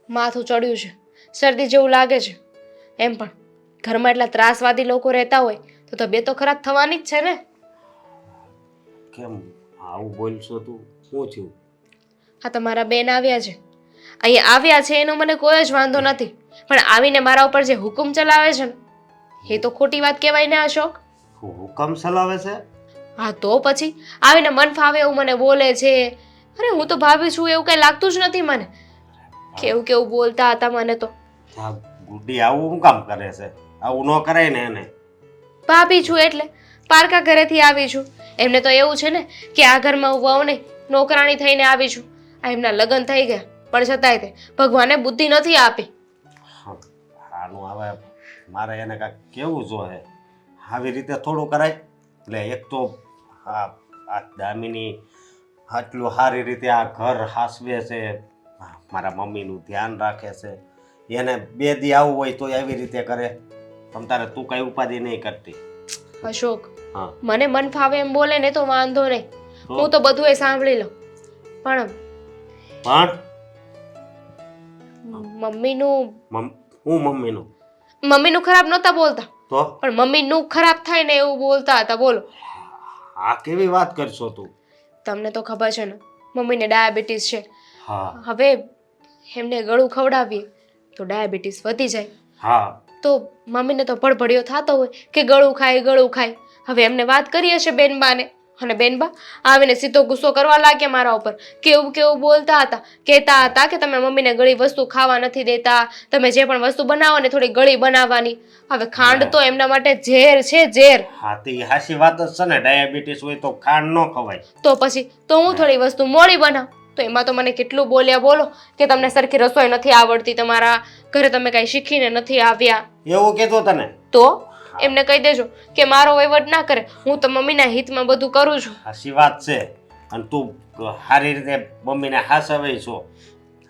Speaker 2: માથું ચડ્યું છે, શરદી જેવું લાગે છે. એમ પણ ઘરમાં એટલા ત્રાસવાદી લોકો રહેતા હોય તો તબિયત તો ખરાબ થવાની જ છે ને.
Speaker 3: કેમ આવું બોલશો તું? શું થયું?
Speaker 2: હા, તમારા બેન આવ્યા છે. અહીંયા આવ્યા છે એનો મને કોઈ જ વાંધો નથી, પણ આવીને મારા ઉપર જે હુકમ ચલાવે છે ને એ તો ખોટી વાત કહેવાય ને અશોક.
Speaker 3: હુકમ ચલાવે છે?
Speaker 2: હા, તો પછી આવીને મન ફાવે એવું મને બોલે છે. અરે હું તો ભાભી છું એવું કઈ લાગતું જ નથી મને. કેવું કેવું બોલતા હતા મને તો.
Speaker 3: ગુડી આવું શું કામ કરે છે? આવું ન કરાય ને એને.
Speaker 2: ભાભી છું એટલે પારકા ઘરેથી આવી છું. એમને તો એવું છે ને કે આ ઘરમાં હું વહુ નહીં, નોકરાણી થઈને આવી છું. આ એમના લગ્ન થઈ ગયા પણ છતાંય તે ભગવાને બુદ્ધિ નથી આપી.
Speaker 3: આનું હવે મારે એને કાંઈક કેવું જોઈએ. આવી રીતે થોડું કરાય. એટલે એક તો આ દામિની આટલું સારી રીતે આ ઘર હાસવે છે, મારા મમ્મીનું ધ્યાન રાખે છે, એને 2 દી આવું હોય તો એવી રીતે કરે. તમ તારે તું કઈ ઉપાધિ નહીં કરતી.
Speaker 2: અશોક,
Speaker 3: હા,
Speaker 2: મને મન ફાવે એમ બોલે ને તો વાંધો નહીં, હું તો બધું એ સાંભળી લઉં. પણ મમ્મીનું મમ્મીનું ખરાબ નહોતા બોલતા,
Speaker 3: તો
Speaker 2: પણ મમ્મીનું ખરાબ થાય ને એવું બોલતા હતા. બોલો,
Speaker 3: આ કેવી વાત કરશો તું?
Speaker 2: તમને તો ખબર છે ને મમ્મીને ડાયાબિટીસ છે.
Speaker 3: હા,
Speaker 2: હવે એમને ગળું ખવડાવીએ તો ડાયાબિટીસ વધી જાય.
Speaker 3: હા,
Speaker 2: તો મમ્મીને તો ભડભડિયો થતો હોય કે ગળું ખાય. હવે એમને વાત કરી હશે બેનબાને અને બેનબા આવીને સીધો ગુસ્સો કરવા લાગ્યા મારા ઉપર. કેવું કેવું બોલતા હતા, કહેતા હતા કે તમે મમ્મીને ગળી વસ્તુ ખાવા નથી દેતા, તમે જે પણ વસ્તુ બનાવો ને થોડી ગળી બનાવવાની. હવે ખાંડ તો એમના માટે ઝેર છે, ઝેર.
Speaker 3: હા તે હાચી વાત જ છે ને, ડાયાબિટીસ હોય તો ખાંડ ન ખવાય.
Speaker 2: તો પછી તો હું થોડી વસ્તુ મોડી બનાવ, તો એમાં તો મને કેટલું બોલ્યા બોલો કે તમને સરખી રસોઈ નથી આવડતી, તમારા ઘરે તમે કાંઈ શીખીને નથી આવ્યા.
Speaker 3: એવું કીધું તને?
Speaker 2: તો એમને કહી દેજો કે મારો વહીવટ ના કરે, હું તો મમ્મીના હિતમાં બધું કરું છું.
Speaker 3: હાચી વાત છે. અને તું સારી રીતે મમ્મીને હાચવે છો.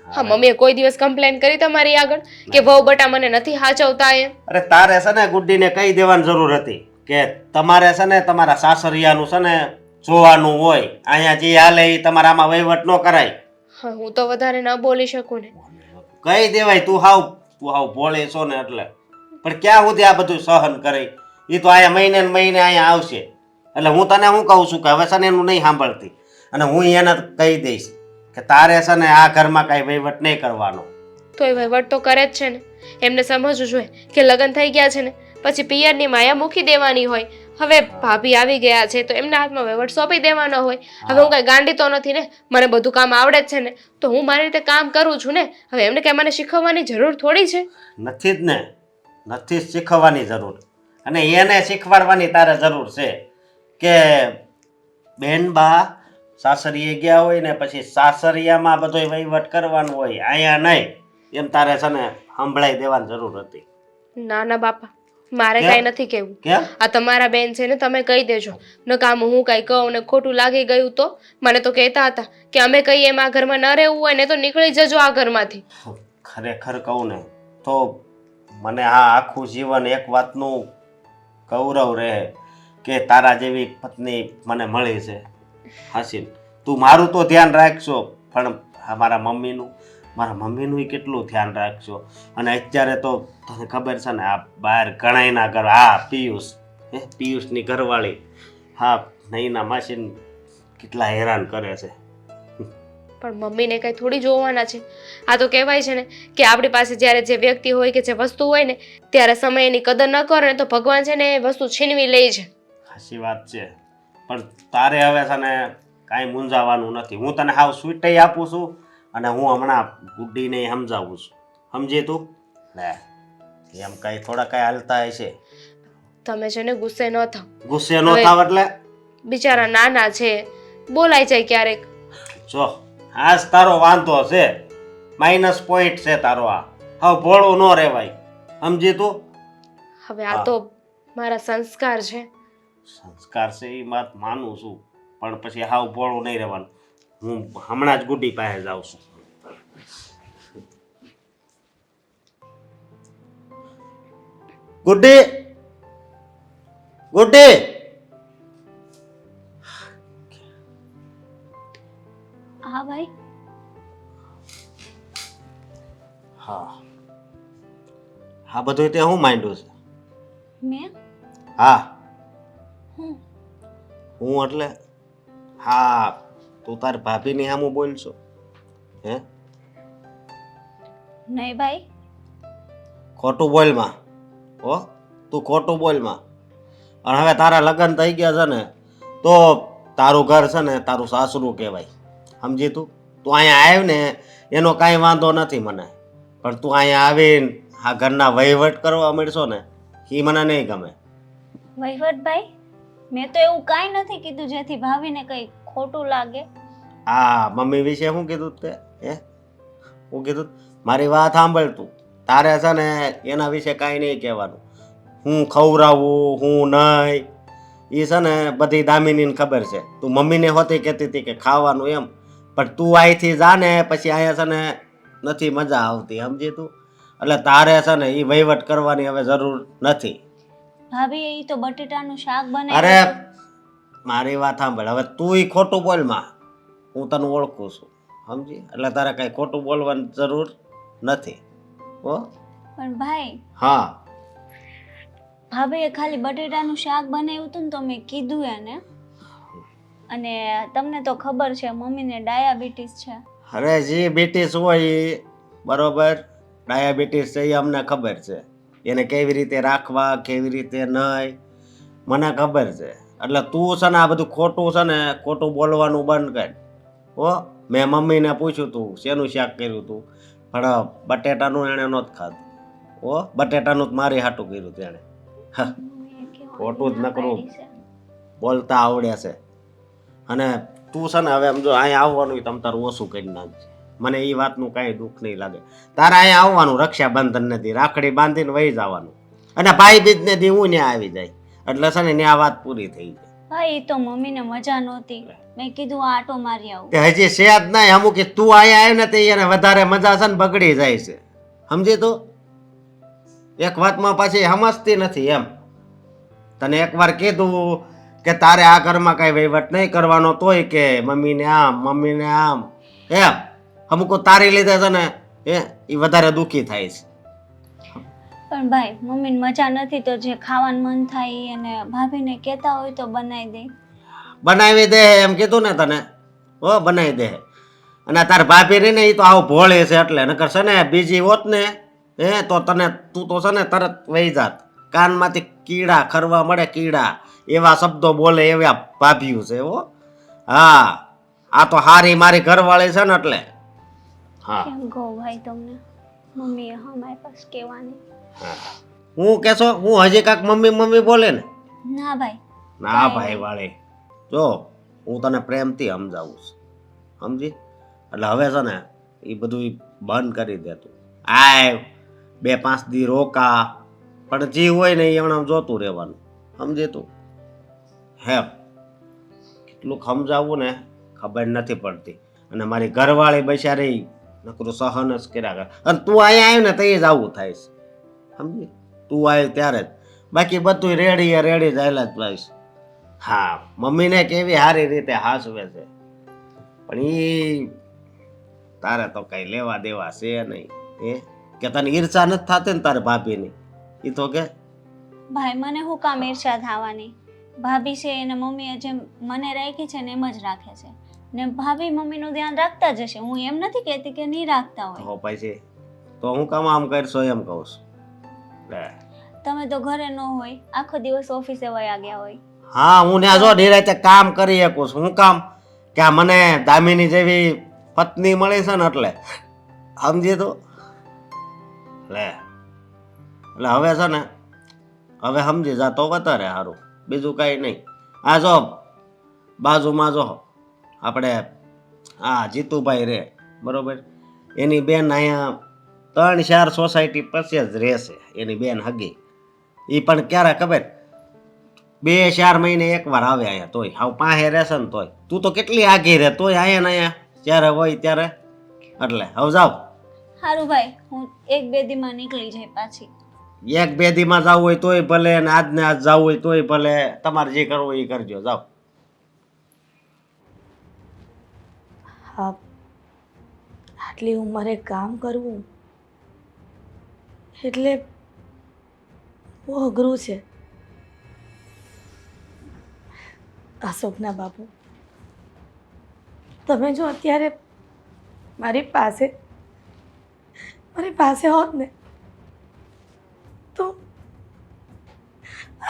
Speaker 2: હા, મમ્મીએ કોઈ દિવસ કમ્પ્લેન કરી તમારી આગળ કે વહુ બટા મને નથી હાચવતા એમ?
Speaker 3: અરે તારે છે ને ગુડ્ડીને કહી દેવાની જરૂર હતી કે તમારે છે ને તમારા સાસરિયાનું છે ને જોવાનું હોય, અહીંયા જે હાલે એ તમારા આમાં વહીવટ ન કરાય.
Speaker 2: હા, હું તો વધારે ન બોલી શકું ને.
Speaker 3: કહી દેવાય તું હાવ ભોળી છો ને એટલે. પણ ક્યાં સુધી આ બધું સહન કરે? એ તો અહીંયા મહિને ને મહિને અહીંયા આવશે. એટલે હું તને શું કહું છું કે હવે છે ને એનું નહીં સાંભળતી, અને હું એને કહી દઈશ કે તારે છે ને આ ઘરમાં કાંઈ વહીવટ નહીં કરવાનો.
Speaker 2: તો એ વહીવટ તો કરે જ છે ને. એમને સમજવું જોઈએ કે લગ્ન થઈ ગયા છે ને પછી પિયરની માયા મૂકી દેવાની હોય. હવે ભાભી આવી ગયા છે તો એમના હાથમાં વહીવટ સોંપી દેવાનો હોય. હવે હું કઈ ગાંડી તો નથી ને, મને બધું કામ આવડે જ છે ને, તો હું મારી રીતે કામ કરું છું ને. હવે એમને કઈ મને શીખવવાની જરૂર થોડી છે?
Speaker 3: નથી જ ને, નથી જ શીખવવાની જરૂર. અને એને શીખવાડવાની તારે જરૂર છે કે બેન બા સાસરીએ ગયા હોય ને પછી સાસરિયામાં બધો વહીવટ કરવાનું હોય, અહીંયા નહીં. એમ તારે છે ને સંભળાઈ દેવાની જરૂર હતી.
Speaker 2: ના ના બાપા, મારે
Speaker 3: કેમ?
Speaker 2: કાંઈ નથી કેવું.
Speaker 3: કેમ?
Speaker 2: આ તમારા બેન છે ને, તમે કહી દેજો. ન કામ હું કાંઈ કહું ને ખોટું લાગી ગયું તો મને તો કહેતા હતા કે અમે કહીએ એમ આ ઘરમાં ન રહેવું હોય ને તો નીકળી જજો આ ઘરમાંથી.
Speaker 3: ખરેખર કહું ને તો મને આ આખું જીવન એક વાતનું ગૌરવ રહે કે તારા જેવી પત્ની મને મળી છે. હાસીન, તું મારું તો ધ્યાન રાખશો પણ મારા મમ્મીનું કેટલું ધ્યાન રાખશો. અને અત્યારે તો તને ખબર છે ને આ બહાર ઘણાયના ઘર, પિયુષની ઘરવાળી, હા નહીંના માસીન કેટલા હેરાન કરે છે.
Speaker 2: પણ મમ્મીને કંઈ થોડી જોવાના છે. આ તો કહેવાય છે ને કે આપણી પાસે જ્યારે જે વ્યક્તિ હોય કે જે વસ્તુ હોય ને ત્યારે સમય એની કદર ન કરે ને તો ભગવાન છે ને એ વસ્તુ છીનવી લે છે.
Speaker 3: સાચી વાત છે. પણ તારે હવે છે ને કાંઈ મૂંઝાવાનું નથી. હું તને હાવ સ્વીટય આપું છું અને હું હમણાં ગુડ્ડીને સમજાવું છું. સમજી તું? લે એમ કાંઈ થોડા કાંઈ હાલતા હશે.
Speaker 2: તમે છે ને ગુસ્સે ન થાવ.
Speaker 3: ગુસ્સે ન થાવ એટલે?
Speaker 2: બિચારા નાના છે, બોલાઈ જાય ક્યારેક.
Speaker 3: જો આજ તારો વાંધો છે, માઇનસ પોઈન્ટ છે તારો. આ હાવ ભોળું ન રહેવાય. સમજી તું?
Speaker 2: હવે આ તો મારા સંસ્કાર છે.
Speaker 3: સંસ્કાર છે એ વાત માનું છું, પણ પછી હાવ ભોળું નહીં રહેવાનું. હું હમણાં જ ગુડ્ડી પાસે જાઉં છું. ગુડ્ડી, ગુડ્ડી.
Speaker 5: હા ભાઈ.
Speaker 3: હા બધું તે હું માંડ્યું છે?
Speaker 5: મેં
Speaker 3: હા
Speaker 5: હું
Speaker 3: હું એટલે હા તું તારી ભાભીની સામું બોલશો? હે
Speaker 5: નહીં ભાઈ.
Speaker 3: ખોટું બોલમાં હો, તું ખોટું બોલમાં. અને હવે તારા લગ્ન થઈ ગયા છે ને તો તારું ઘર છે ને તારું સાસરું કહેવાય. સમજી તું? તું અહીંયા આવ ને એનો કાંઈ વાંધો નથી મને, પણ તું અહીંયા આવીને આ ઘરના વહીવટ કરવા મળશો ને એ મને નહીં ગમે.
Speaker 5: વહીવટ ભાઈ, મેં તો એવું કાંઈ નથી કીધું જેથી ભાભીને કંઈ ખોટું લાગે.
Speaker 3: હા મમ્મી વિશે શું કીધું તે? હે શું કીધું? મારી વાત સાંભળ તું. તારે છે ને એના વિશે કાંઈ નહીં કહેવાનું. હું ખવડાવું હું નહીં એ છે ને બધી દામિનીને ખબર છે. તું મમ્મીને હોતી કહેતી હતી કે ખાવાનું એમ, પણ તું અહીંથી જા ને પછી અહીંયા છે ને નથી મજા આવતી. સમજી તું? એટલે તારે છે ને એ વહીવટ કરવાની હવે જરૂર નથી.
Speaker 5: ભાભી એ તો બટેટાનું શાક બનાવ્યું.
Speaker 3: અરે મારી વાત સાંભળ, હવે તું ઈ ખોટું બોલમાં, હું તને ઓળખું છું. સમજી? એટલે તારે કાંઈ ખોટું બોલવાની જરૂર નથી. હો
Speaker 5: પણ ભાઈ,
Speaker 3: હા
Speaker 5: ભાભીએ ખાલી બટેટાનું શાક બનાવ્યું હતું ને તો મેં કીધું એને. અને તમને તો ખબર છે મમ્મીને ડાયાબિટીસ છે.
Speaker 3: અરે જે બેટીસ હોય એ બરોબર, ડાયાબિટીસ છે એ અમને ખબર છે. એને કેવી રીતે રાખવા કેવી રીતે નહીં મને ખબર છે. એટલે તું છે ને આ બધું ખોટું છે ને ખોટું બોલવાનું બંધ કર. હો, મેં મમ્મીને પૂછ્યું તું શેનું શાક કર્યું તું, પણ બટેટાનું એણે નહોતું ખાધું. હો, બટેટાનું જ મારી હાટું કર્યું તેણે.
Speaker 5: મમ્મીએ કેવું
Speaker 3: ખોટું જ
Speaker 5: ના
Speaker 3: નકરું
Speaker 5: પાડી છે.
Speaker 3: બોલતા આવડે છે. અને તું છે ને હવે આમ જો અહીંયા આવવાનું તમ તારું ઓછું કરી નાખજે. મને એ વાતનું કાંઈ દુઃખ નહીં લાગે. તારે અહીંયા આવવાનું રક્ષાબંધન નથી, રાખડી બાંધીને વહી જવાનું. અને ભાઈ બીજને દી હું ત્યાં આવી જાય એટલે છે ને ત્યાં વાત પૂરી થઈ જાય.
Speaker 5: હા એ તો મમ્મીને મજા નહોતી, મેં કીધું આ આટો મારી આવું.
Speaker 3: તે હજી છે જ નહીં અમુક કે તું અહીંયા આવ્યો ને તે એને વધારે મજા છે ને બગડી જાય છે. સમજી તું? એક વાતમાં પાછી સમજતી નથી એમ. તને એકવાર કીધું કે તારે આ ઘરમાં કઈ વહીવટ નહીં કરવાનો, તોય કે મમ્મીને આમ એમ. અમુક તારી લીધે છે ને એ વધારે દુઃખી થાય છે.
Speaker 5: પણ ભાઈ મમ્મીને મજા નથી તો જે ખાવાનું મન થાય ઈ અને ભાભીને કહેતા હોય તો બનાવી દે.
Speaker 3: બનાવી દે એમ કીધું ને તને. હો, બનાવી દે. અને તાર ભાભી રહી ને એ તો આવું ભોળી છે એટલે નકર છે ને બીજી હોત ને તો તને તું તો છે ને તરત વહી જાત. કાનમાંથી કીડા ખરવા મળે, કીડા એવા શબ્દો બોલે એવા ભાભીયું છે. હો હા, આ તો હારી મારી ઘરવાળી છે ને એટલે. હા,
Speaker 5: કેમ ગો ભાઈ તમને મમ્મીએ અમારી પાસે કહેવાની.
Speaker 3: હું કેશો હું હજી કાંક મમ્મી બોલે ને?
Speaker 5: ના ભાઈ.
Speaker 3: ના ભાઈ વાળી, જો હું તને પ્રેમથી સમજાવું છું, સમજી? એટલે હવે છે ને એ બધું બંધ કરી દે તું. આય 2-5 દી રોકા, પણ જે હોય ને એ હમણાં જોતું રહેવાનું. સમજે તું? હે, કેટલું સમજાવવું ને ખબર નથી પડતી. અને મારી ઘરવાળી બચારી નકરું સહન જ કર્યા કરે. અને તું અહીંયા આવ્યો ને તો જ આવું થાય છે. સમજી? તું આવ્યો ત્યારે જ, બાકી બધું રેડી જાયેલા જ ભાઈ. હા, મમ્મીને કેવી સારી રીતે હાસવે છે, પણ એ તારે તો કઈ લેવા દેવા છે નહીં. કે તને ઈર્ષા નથી થતી ને તારે ભાભીની? એ તો કે
Speaker 5: ભાઈ મને શું કામ ઈર્ષા થવાની? ભાભી છે એને મમ્મીએ જેમ મને રાખી છે ને એમ જ રાખે છે, ને ભાભી મમ્મીનું ધ્યાન રાખતા જ હશે. હું એમ નથી કહેતી કે નહીં રાખતા હોય.
Speaker 3: તો પછી તો હું કામ આમ કરશો એમ કહું છું.
Speaker 5: તમે તો ઘરે ન હોય, આખો દિવસ ઓફિસે વયા ગયા હોય.
Speaker 3: હા, હું ત્યાં જો નિરાતે કામ કરી શકું છું. હું કામ કે આ મને દામિની જેવી પત્ની મળી છે ને એટલે. સમજી તું? એટલે હવે છે ને હવે સમજી જા તો વધારે સારું, બીજું કાંઈ નહીં. આ જો બાજુમાં જો આપણે હા જીતુભાઈ રે, બરોબર, એની બેન અહીંયા 3-4 સોસાયટી પછી જ રહેશે. એની બેન હગી એ પણ ક્યારે ખબર 2-4 મહિને એકવાર આવે અહીંયા, તોય હાવ પાસે રહેશે ને તોય. તું તો કેટલી આગી રહે તોય અહીંયા ને અહીંયા જ્યારે હોય ત્યારે. એટલે હવે જાઓ.
Speaker 5: સારું ભાઈ, હું 1-2 દીમાં નીકળી જાય પાછી.
Speaker 3: 1-2 દીમાં જવું હોય તોય ભલે, અને આજને આજ જવું હોય તોય ભલે. તમારે જે કરવું એ કરજો, જાઓ.
Speaker 1: હા, આટલી ઉંમરે કામ કરવું એટલે બહુ અઘરું છે. અશોકના બાપુ, તમે જો અત્યારે મારી પાસે હોત ને તો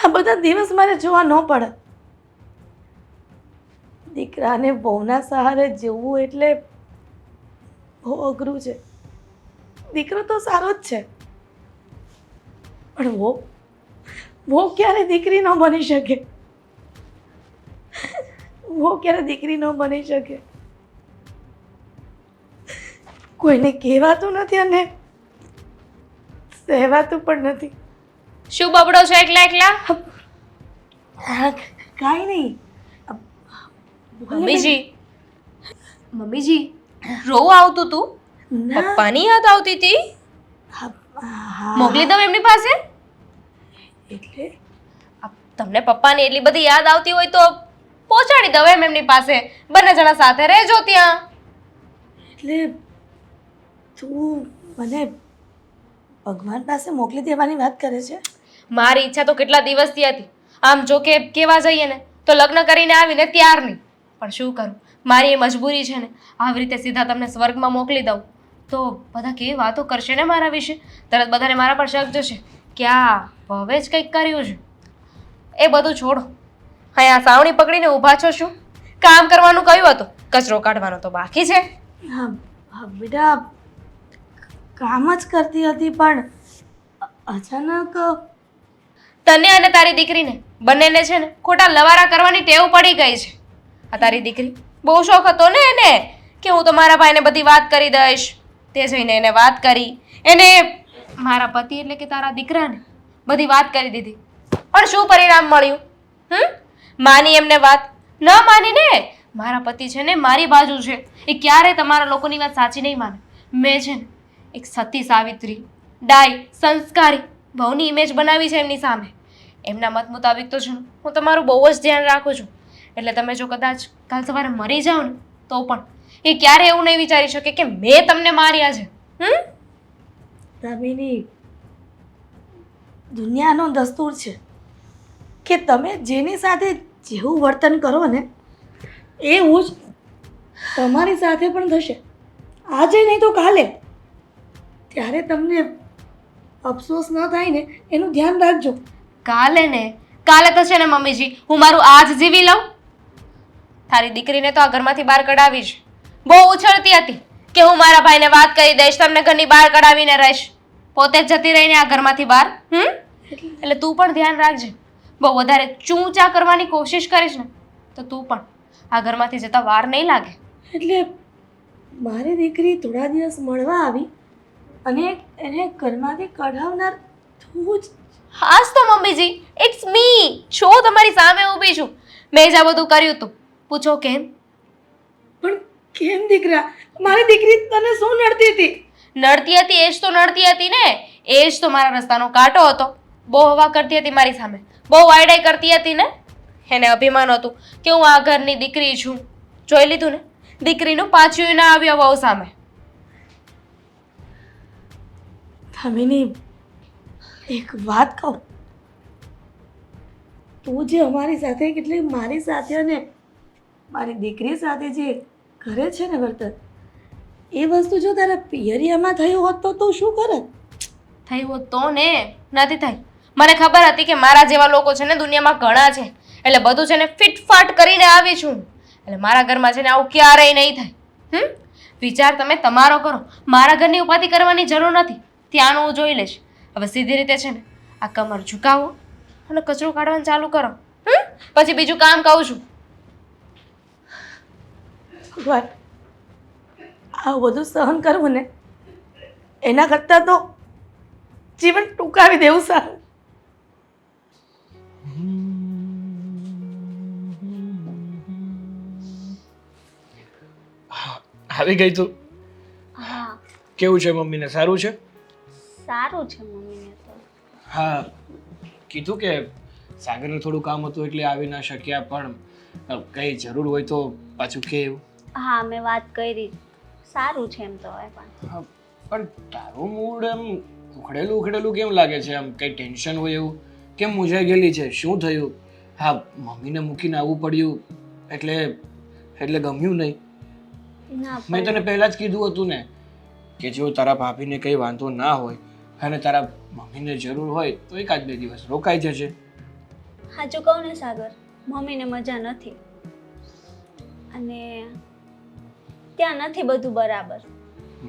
Speaker 1: આ બધા દિવસ મારે જોવા ન પડે. દીકરાને બહુના સહારે જીવવું એટલે બહુ અઘરું છે. દીકરો તો સારો જ છે, પણ वो ક્યારે દીકરી ન બની શકે. वो ક્યારે દીકરી ન બની શકે. કોઈને કહેવાતું નથી અને સહેવાતું પણ નથી.
Speaker 2: શું બબડો છો એકલા એકલા?
Speaker 1: કાંઈ નહીં.
Speaker 2: મમ્મીજી રોવું આવતું તું?
Speaker 1: ના,
Speaker 2: પપ્પાની યાદ આવતી હતી?
Speaker 1: હા,
Speaker 2: મોકલી દઉં એમની પાસે?
Speaker 1: એટલે
Speaker 2: તમને પપ્પાની એટલી બધી યાદ આવતી હોય તો પહોંચાડી દઉં એમની પાસે. બંને જણા સાથે રહેજો ત્યાં.
Speaker 1: એટલે તું મને ભગવાન પાસે મોકલી દેવાની વાત કરે છે?
Speaker 2: મારી ઈચ્છા તો કેટલા દિવસથી હતી. આમ જો કે કેવા જઈએ ને તો લગ્ન કરીને આવીને ત્યારની, પણ શું કરું, મારી એ મજબૂરી છે ને. આવી રીતે સીધા તમને સ્વર્ગમાં મોકલી દઉં તો બધા કેવી વાતો કરશે ને મારા વિશે. તરત બધાને મારા પર શક જશે કે આ હવે જ કંઈક કર્યું છે. એ બધું છોડો, અહીંયા સાવણી પકડીને ઊભા છો શું? કામ કરવાનું કહ્યું હતું, કચરો કાઢવાનો તો બાકી છે.
Speaker 1: હા હા બેટા, કામ જ કરતી હતી પણ અચાનક
Speaker 2: તને અને તારી દીકરીને બંનેને છે ને ખોટા લવારા કરવાની ટેવ પડી ગઈ છે. આ તારી દીકરી બહુ શોખ હતો ને એને કે હું તો મારા ભાઈને બધી વાત કરી દઈશ. તે જઈને એને વાત કરી, એને મારા પતિ એટલે કે તારા દીકરાને બધી વાત કરી દીધી. પણ શું પરિણામ મળ્યું? માની એમને વાત? ન માનીને. મારા પતિ છે ને મારી બાજુ છે, એ ક્યારેય તમારા લોકોની વાત સાચી નહીં માને. મેં છે ને એક સતી સાવિત્રી, ડાય, સંસ્કારી વહુની ઇમેજ બનાવી છે એમની સામે. એમના મત મુતાબિક તો છે ને હું તમારું બહુ જ ધ્યાન રાખું છું. એટલે તમે જો કદાચ કાલ સવારે મરી જાઓ ને તો પણ એ ક્યારે એવું નહીં વિચારી શકે કે મેં તમને માર્યા છે.
Speaker 1: દામિની, દુનિયાનો દસ્તુર છે કે તમે જેની સાથે જેવું વર્તન કરો ને એવું જ તમારી સાથે પણ થશે. આજે નહીં તો કાલે. ત્યારે તમને અફસોસ ન થાય ને એનું ધ્યાન રાખજો.
Speaker 2: કાલે ને કાલે તો છે ને મમ્મીજી હું મારું આજ જીવી લઉં. તારી દીકરીને તો આ ઘરમાંથી બહાર કઢાવી છે. બહુ ઉછળતી હતી કે હું મારા ભાઈને વાત કરી દઈશ, તમને ઘરની બહાર કઢાવીને રહીશ. પોતે જ જતી રહીને આ ઘરમાંથી બહાર. એટલે તું પણ ધ્યાન રાખજે. બહુ વધારે ચૂંચા કરવાની કોશિશ કરીશ ને તો તું પણ આ ઘરમાંથી જતા વાર નહીં લાગે.
Speaker 1: એટલે મારી દીકરી થોડા દિવસ મળવા આવી અને એને ઘરમાંથી કઢાવનાર તું જ.
Speaker 2: હાસ તો મમ્મીજી, ઇટ્સ મી. છો તમારી સામે ઊભી છું. મેં જ આ બધું કર્યું હતું. પૂછો કેમ?
Speaker 1: પણ કેમ દીકરા? મારી દીકરી તને શું નડતી હતી?
Speaker 2: નડતી હતી એ જ તો નડતી હતી ને. એ જ તો મારા રસ્તાનો કાંટો હતો. બહુ હવા કરતી હતી મારી સામે, બહુ વાયડાઈ કરતી હતી ને. એને અભિમાન હતું કે હું આ ઘરની દીકરી છું. જોઈ લીધું ને, દીકરીનું પાછું ના આવ્યો વહુ સામે.
Speaker 1: દામિની, એક વાત કહું, તું જે અમારી સાથે કેટલી મારી સાથે અને મારી દીકરી સાથે જે કરે છે ને વર્તન, એ વસ્તુ જો તારા પિયરિયામાં થયું હોત તો તું શું કરત?
Speaker 2: થઈ હોત તો ને. નથી થઈ. મને ખબર હતી કે મારા જેવા લોકો છે ને દુનિયામાં ઘણા છે, એટલે બધું છે ને ફિટફાટ કરીને આવી છું. એટલે મારા ઘરમાં છે ને આવું ક્યારેય નહીં થાય. વિચાર તમે તમારો કરો. મારા ઘરની ઉપાધિ કરવાની જરૂર નથી. ત્યાંનું હું જોઈ લઈશ. હવે સીધી રીતે છે ને આ કમર ઝુકાવો અને કચરો કાઢવાનું ચાલુ કરો. પછી બીજું કામ કહું છું.
Speaker 1: ભગવાન, આવું બધું સહન કરવું ને એના કરતાં તો જીવન ટૂંકાવી દેવું સારું.
Speaker 4: આવી ગઈ તું?
Speaker 5: હા,
Speaker 4: કેવું છે મમ્મીને? સારું છે?
Speaker 5: સારું છે મમ્મીને તો.
Speaker 4: હા, કીધું કે સાગરને થોડું કામ હતું એટલે આવી ના શક્યા, પણ કંઈ જરૂર હોય તો પાછું કે એવું.
Speaker 5: હા, મેં વાત કરી. સારું છે એમ તો હવે પણ.
Speaker 4: હા, પણ તારું મૂડ એમ ઉખડેલું ઉખડેલું કેમ લાગે છે? આમ કંઈ ટેન્શન હોય એવું કેમ મૂંઝાઈ ગયેલી છે? શું થયું? હા, મમ્મીને મૂકીને આવવું પડ્યું એટલે ગમ્યું નહીં?
Speaker 5: ના
Speaker 4: મેં તને પહેલાં જ કીધું હતું ને કે જો તારા ભાભીને કંઈ વાંધો ના હોય અને તારા મમ્મીને જરૂર હોય તો 1-2 દિવસ રોકાઈ જશે.
Speaker 5: સાચું કહું ને સાગર, મમ્મીને મજા નથી અને ત્યાં નથી બધું બરાબર.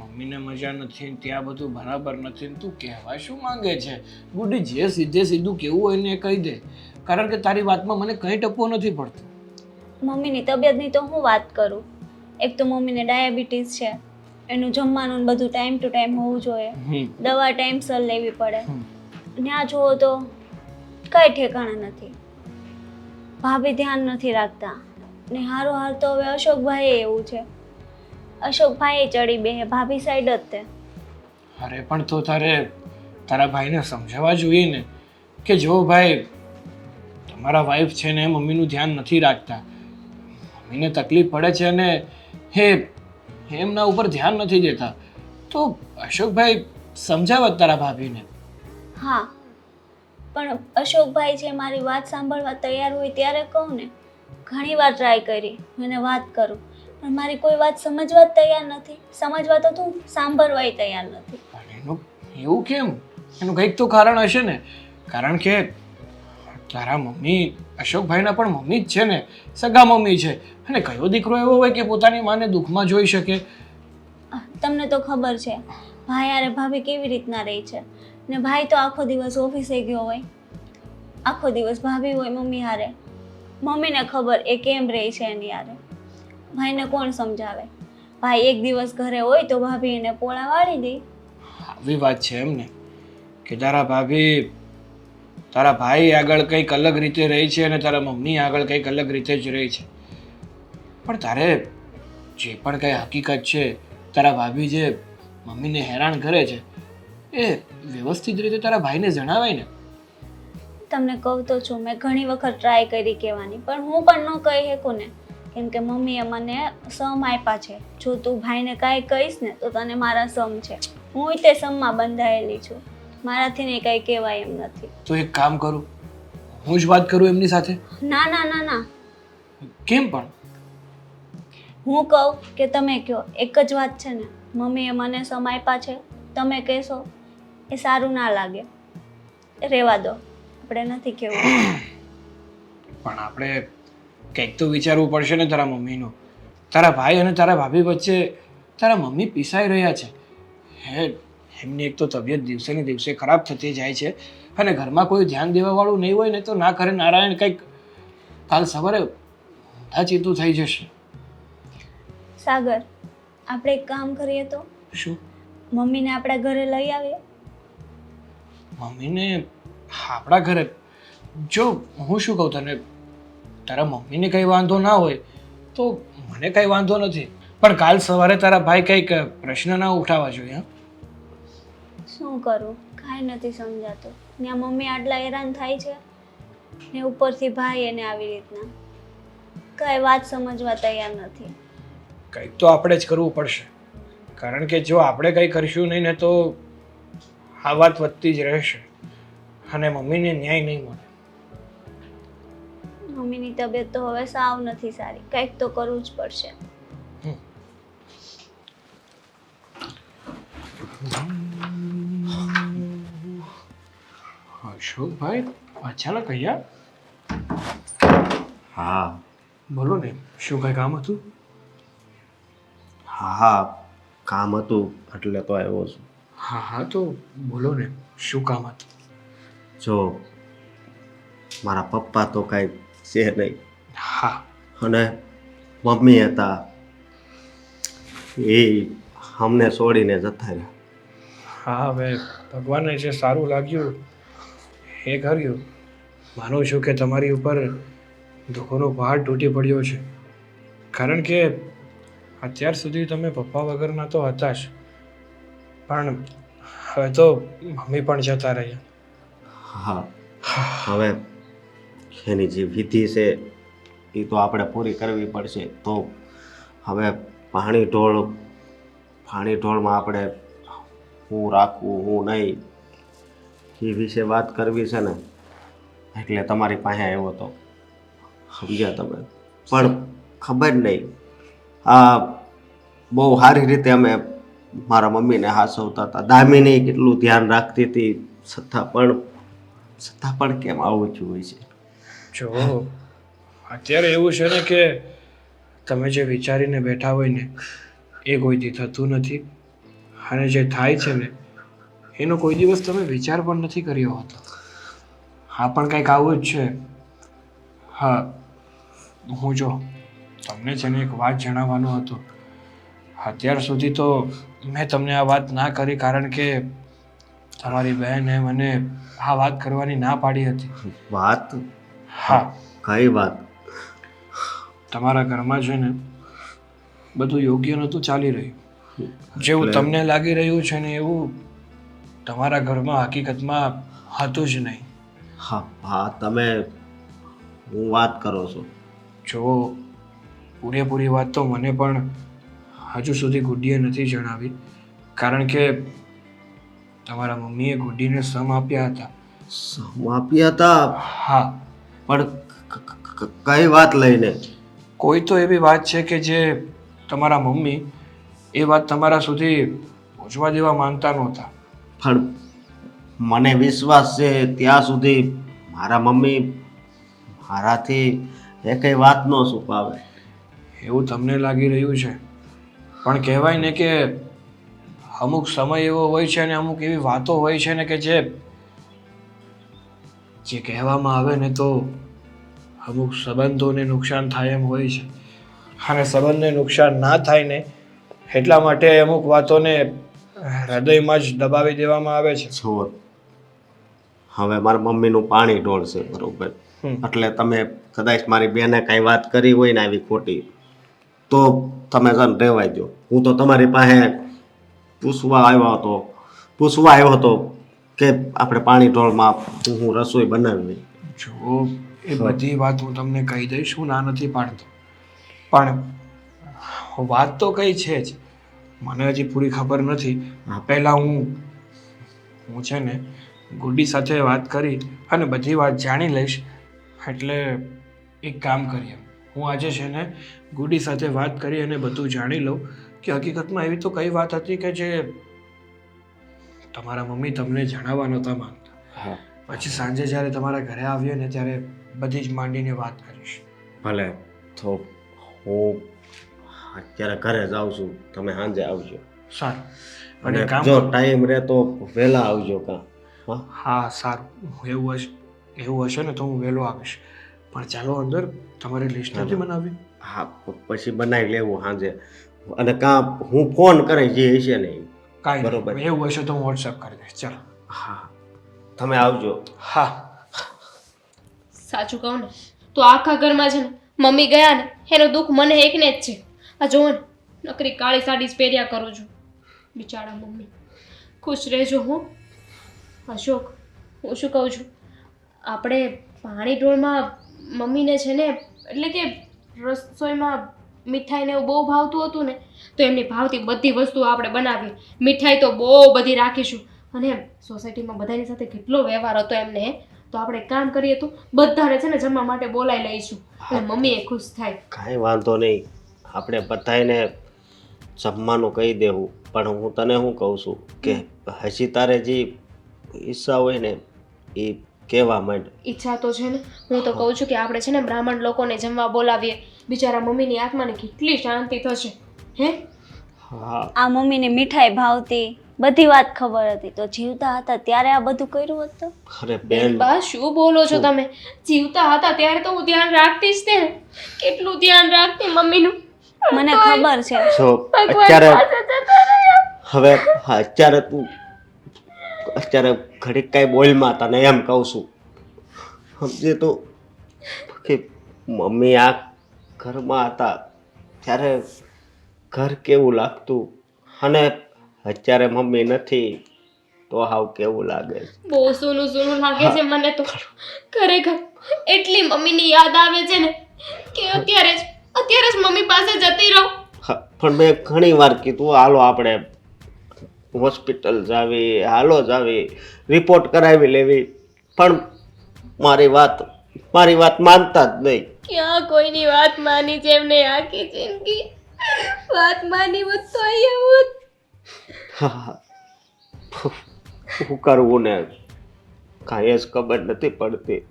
Speaker 4: મમ્મીને મજા નથી, ત્યાં બધું બરાબર નથી, તું કહેવા શું માંગે છે? ગુડી, જે સીધે સીધું કેવું હોય ને એ કહી દે, કારણ કે તારી વાતમાં મને કંઈ ટપવો નથી પડતો.
Speaker 5: મમ્મીની તબિયતની તો હું વાત કરું. એક તો મમ્મીને ડાયાબિટીસ છે, એનું જમવાનું ને બધું ટાઈમ ટુ ટાઈમ હોવું જોઈએ, દવા ટાઈમસર લેવી પડે. ત્યાં જુઓ તો કઈ ઠેકાણા નથી, ભાભી ધ્યાન નથી રાખતા ને હારો હાર તો હવે અશોકભાઈ એવું છે, અશોકભાઈ ચડી બે ભાભી સાઈડ જ તે.
Speaker 4: અરે પણ તો તારા ભાઈને સમજાવવા જોઈએ ને કે જો ભાઈ તમારા વાઈફ છે ને મમ્મીનું ધ્યાન નથી રાખતા, મમ્મીને તકલીફ પડે છે અને હે એમના ઉપર ધ્યાન નથી દેતા, તો અશોકભાઈ સમજાવત તારા ભાભીને.
Speaker 5: હા, પણ અશોકભાઈ છે મારી વાત સાંભળવા તૈયાર હોય ત્યારે કહું ને. ઘણી વાર ટ્રાય કરી, મને વાત કરું, પણ મારી કોઈ વાત સમજવા જ તૈયાર નથી. સમજવા તો તું સાંભળવાય તૈયાર નથી.
Speaker 4: પણ એનું એવું કેમ? એનું કંઈક તો કારણ હશે ને, કારણ કે તારા મમ્મી અશોકભાઈના પણ મમ્મી જ છે ને, સગા મમ્મી છે. અને કયો દીકરો એવો હોય કે પોતાની માને દુઃખમાં જોઈ શકે?
Speaker 5: તમને તો ખબર છે ભાઈ યારે ભાભી કેવી રીતના રહી છે, ને ભાઈ તો આખો દિવસ ઓફિસે ગયો હોય, આખો દિવસ ભાભી હોય મમ્મી હારે. મમ્મીને ખબર એ કેમ રહે છે એની હારે. ભાઈને કોણ સમજાવે? ભાઈ એક દિવસ ઘરે હોય તો ભાભી એને પોળા વાળી દે.
Speaker 4: આવી વાત છે એમને કે તારા ભાઈ આગળ કંઈક અલગ રીતે રહી છે અને તારા મમ્મી આગળ કંઈક અલગ રીતે જ રહી છે. પણ તારે જે પણ કંઈ હકીકત છે, તારા ભાભી જે મમ્મીને હેરાન કરે છે એ વ્યવસ્થિત રીતે તારા ભાઈને જણાવાય ને.
Speaker 5: તમને કહું તો છું, મેં ઘણી વખત ટ્રાય કરી કહેવાની, પણ હું પણ ન કહી શકું ને, કેમ કે મમ્મીએ મને સમ આપ્યા છે. જો તું ભાઈને કાંઈ કહીશ ને તો તને મારા સમ છે. હું તે સમમાં બંધાયેલી છું, મારાથી ને કાંઈ કહેવાય એમ નથી.
Speaker 4: તો એક કામ કરું, હું જ વાત કરું એમની સાથે.
Speaker 5: ના ના ના ના,
Speaker 4: કેમ પણ?
Speaker 5: હું કહું કે તમે કહો, એક જ વાત છે ને. મમ્મીએ મને સમ આપ્યા છે, તમે કહેશો એ સારું ના લાગે, રહેવા દો, આપણે નથી કહેવું.
Speaker 4: પણ આપણે કંઈક તો વિચારવું પડશે ને તારા મમ્મીનું. તારા ભાઈ અને તારા ભાભી વચ્ચે તારા મમ્મી પીસાઈ રહ્યા છે. એમની એક તો તબિયત દિવસે ને દિવસે ખરાબ થતી જાય છે અને ઘરમાં કોઈ ધ્યાન દેવાવાળું નહીં હોય ને તો ના કરે નારાયણ કંઈક કાલ સવારે ઊંધા ચીતું થઈ જશે.
Speaker 5: સાગર, આપણે એક કામ કરીએ તો?
Speaker 4: શું?
Speaker 5: મમ્મીને આપણા ઘરે લઈ આવીએ.
Speaker 4: મમ્મીને આપણા ઘરે? જો હું શું કહું તને, તારા મમ્મીને કંઈ વાંધો ના હોય તો મને કંઈ વાંધો નથી, પણ કાલ સવારે તારા ભાઈ કંઈક પ્રશ્ન ના ઉઠાવવા જોઈએ.
Speaker 5: શું કરું, કાંઈ નથી સમજાતું. ત્યાં મમ્મી આટલા હેરાન થાય છે ને ઉપરથી ભાઈ એને આવી રીતના કાંઈ વાત સમજવા તૈયાર નથી.
Speaker 4: કંઈક તો આપણે જ કરવું પડશે, કારણ કે જો આપણે કંઈ કરીશું નહીં ને તો આ વાત વધતી જ રહેશે અને મમ્મીને ન્યાય નહીં મળે.
Speaker 5: મમ્મીની તબિયત તો હવે સાવ નથી સારી, કંઈક તો કરવું જ પડશે.
Speaker 4: અશોકભાઈ અચાનક અહીંયા?
Speaker 3: હા
Speaker 4: બોલો ને, શું કંઈ કામ હતું?
Speaker 3: હા કામ હતું એટલે તો આવ્યો છું.
Speaker 4: હા હા, તો બોલો ને, શું કામ હતું?
Speaker 3: જો મારા પપ્પા તો કાંઈ છે નહીં,
Speaker 4: હા,
Speaker 3: અને મમ્મી હતા એ અમને છોડીને જતા રહ્યા.
Speaker 4: હા, હવે ભગવાનને જે સારું લાગ્યું એ કર્યું. માનું છું કે તમારી ઉપર દુઃખોનો પહાડ તૂટી પડ્યો છે, કારણ કે અત્યાર સુધી તમે પપ્પા વગરના તો હતા જ, પણ હવે તો મમ્મી પણ જતા રહ્યા.
Speaker 3: હા, હવે એની જે વિધિ છે એ તો આપણે પૂરી કરવી પડશે. તો હવે પાણી ઢોળમાં આપણે હું રાખવું હું નહીં એ વિશે વાત કરવી છે ને, એટલે તમારી પાસે આવ્યો હતો. સમજ્યા તમે? પણ ખબર નહીં, આ બહુ સારી રીતે અમે મારા મમ્મીને હાસવતા હતા. દામિની કેટલું ધ્યાન રાખતી હતી, છતાં પણ કેમ આવું જ હોય છે?
Speaker 4: જો અત્યારે એવું છે ને કે તમે જે વિચારીને બેઠા હોય ને એ કોઈથી થતું નથી, અને જે થાય છે ને એનો કોઈ દિવસ તમે વિચાર પણ નથી કર્યો હતો. હા, પણ કંઈક આવું જ છે. હા, હું જો તમને છે ને એક વાત જણાવવાનો હતો. અત્યાર સુધી તો મેં તમને આ વાત ના કરી, કારણ કે તમારી બહેને મને આ વાત કરવાની ના પાડી હતી.
Speaker 3: વાત?
Speaker 4: હા,
Speaker 3: કઈ વાત?
Speaker 4: તમારા ઘરમાં છે ને બધું યોગ્ય નહોતું ચાલી રહ્યું. જેવું તમને લાગી રહ્યું છે ને એવું તમારા ઘરમાં હકીકતમાં હતું જ નહીં.
Speaker 3: હા, તમે હું વાત કરો છો?
Speaker 4: જો પૂરેપૂરી વાત તો મને પણ હજુ સુધી ગુડ્ડીએ નથી જણાવી, કારણ કે તમારા મમ્મીએ ગુડ્ડીને સમ આપ્યા હતા.
Speaker 3: સમ આપ્યા હતા?
Speaker 4: હા,
Speaker 3: પણ કઈ વાત લઈને?
Speaker 4: કોઈ તો એવી વાત છે કે જે તમારા મમ્મી એ વાત તમારા સુધી પહોંચવા દેવા માંગતા નહોતા.
Speaker 3: પણ મને વિશ્વાસ છે ત્યાં સુધી મારા મમ્મી મારાથી એકેય વાત ન છુપાવે.
Speaker 4: એવું તમને લાગી રહ્યું છે, પણ કહેવાય ને કે અમુક સમય એવો હોય છે અને અમુક એવી વાતો હોય છે ને કે જે કહેવામાં આવે ને તો અમુક સંબંધોને નુકસાન થાય એમ હોય છે. અને સંબંધને નુકસાન ના થાય ને એટલા માટે અમુક વાતોને હૃદયમાં જ દબાવી દેવામાં આવે છે.
Speaker 3: જો હવે મારા મમ્મીનું પાણી ઢોળશે, બરોબર? એટલે તમે કદાચ મારી બેને કાંઈ વાત કરી હોય ને આવી ખોટી, તો તમે જન રહેવાય દો. હું તો તમારી પાસે પૂછવા આવ્યો હતો કે આપણે પાણી ઢોળમાં હું રસોઈ બનાવી.
Speaker 4: જો એ બધી વાત હું તમને કહી દઈશ, હું ના નથી પાડતો, પણ વાત તો કઈ છે જ, મને હજી પૂરી ખબર નથી. પહેલાં હું છે ને ગુડી સાથે વાત કરી અને બધી વાત જાણી લઈશ. એટલે એક કામ કરીએ, હું આજે છે ને ગુડી સાથે વાત કરી અને બધું જાણી લઉં કે હકીકતમાં એવી તો કઈ વાત હતી કે જે તમારા મમ્મી તમને જણાવવા નહોતા માંગતા. પછી સાંજે જ્યારે તમારા ઘરે આવીએ ને ત્યારે બધી જ માંડીને વાત કરીશ.
Speaker 3: ભલે, તો હું અત્યારે ઘરે જાઉં છું, તમે સાંજે આવજો.
Speaker 4: સારું.
Speaker 3: અને
Speaker 4: અને કામ
Speaker 3: જો ટાઈમ રહે તો વહેલા આવજો કાં.
Speaker 4: હા સારું, એવું હશે ને તો હું વહેલો આવીશ. પણ ચાલો અંદર, તમારે લિસ્ટ નથી બનાવી?
Speaker 3: હા, પછી બનાવી લેવું સાંજે. અને કાં હું ફોન કરે જે હશે ને એ.
Speaker 4: કાંઈ
Speaker 3: બરોબર.
Speaker 4: બરોબર, એવું હશે તો હું વોટ્સઅપ કરી દઈશ. ચાલો.
Speaker 3: હા, તમે આવજો.
Speaker 4: હા.
Speaker 2: સાચું કહું ને તો આખા ઘરમાં છે ને મમ્મી ગયા ને એનું દુઃખ મને એકને જ છે. આ જુઓ ને, નકરી કાળી સાડી જ પહેર્યા કરું છું. બિચારા મમ્મી, ખુશ રહેજો. હું અશોક, હું શું કહું છું, આપણે પાણી ઢોળમાં મમ્મીને છે ને, એટલે કે રસોઈમાં મીઠાઈને એવું બહુ ભાવતું હતું ને, તો એમની ભાવતી બધી વસ્તુ આપણે બનાવીએ. મીઠાઈ તો બહુ બધી રાખીશું. અને સોસાયટીમાં બધાની સાથે કેટલો વ્યવહાર હતો એમને, તો આપણે એક કામ કરીએ તો બધાને છે ને જમવા માટે બોલાવી લઈશું અને મમ્મી એ ખુશ થાય.
Speaker 3: કાંઈ વાંધો નહીં, આપણે બધાને જમવાનું કહી દેવું. પણ હું તને શું કહું છું કે હજી તારે જે ઈચ્છા હોય ને એ કહેવા માંડ.
Speaker 2: ઈચ્છા તો છે ને, હું તો કહું છું કે આપણે છે ને બ્રાહ્મણ લોકોને જમવા બોલાવીએ. બિચારા મમ્મીની આત્માને કેટલી શાંતિ થશે. હે?
Speaker 3: હા,
Speaker 5: આ મમ્મીને મીઠાઈ ભાવતી, બધી વાત ખબર હતી, તો જીવતા હતા ત્યારે આ બધું કર્યું હોત તો?
Speaker 3: અરે બેન,
Speaker 2: બા શું બોલો છો તમે? જીવતા હતા ત્યારે તો હું ધ્યાન રાખતી જ તે. કેટલું ધ્યાન રાખતી મમ્મીનું.
Speaker 5: મને ખબર છે.
Speaker 3: જો અત્યારે તું ઘડીક કાંઈ બોલમાં તને એમ કહું છું, સમજે તો કે મમ્મી આ ઘરમાં હતા ત્યારે ઘર કેવું લાગતું, અને અત્યારે મમ્મી નથી તો હાવ કેવું લાગે.
Speaker 2: બહુ સૂનું સૂનું લાગે છે મને તો ખરેખર. એટલી મમ્મીની યાદ આવે છે ને કે અત્યારે જ મમ્મી પાસે જતી રહું.
Speaker 3: પણ મેં ઘણી વાર કીધું હાલો આપણે હોસ્પિટલ જાવી, હાલો જાવી, રિપોર્ટ કરાવી લેવી, પણ મારી વાત માનતા જ નહીં.
Speaker 2: ક્યાં કોઈની વાત માની છે એમને આખી જિંદગી? વાત માની હોત તો અહીંયા હોત.
Speaker 3: શું કરવું ને કાંઈ જ ખબર નથી પડતી.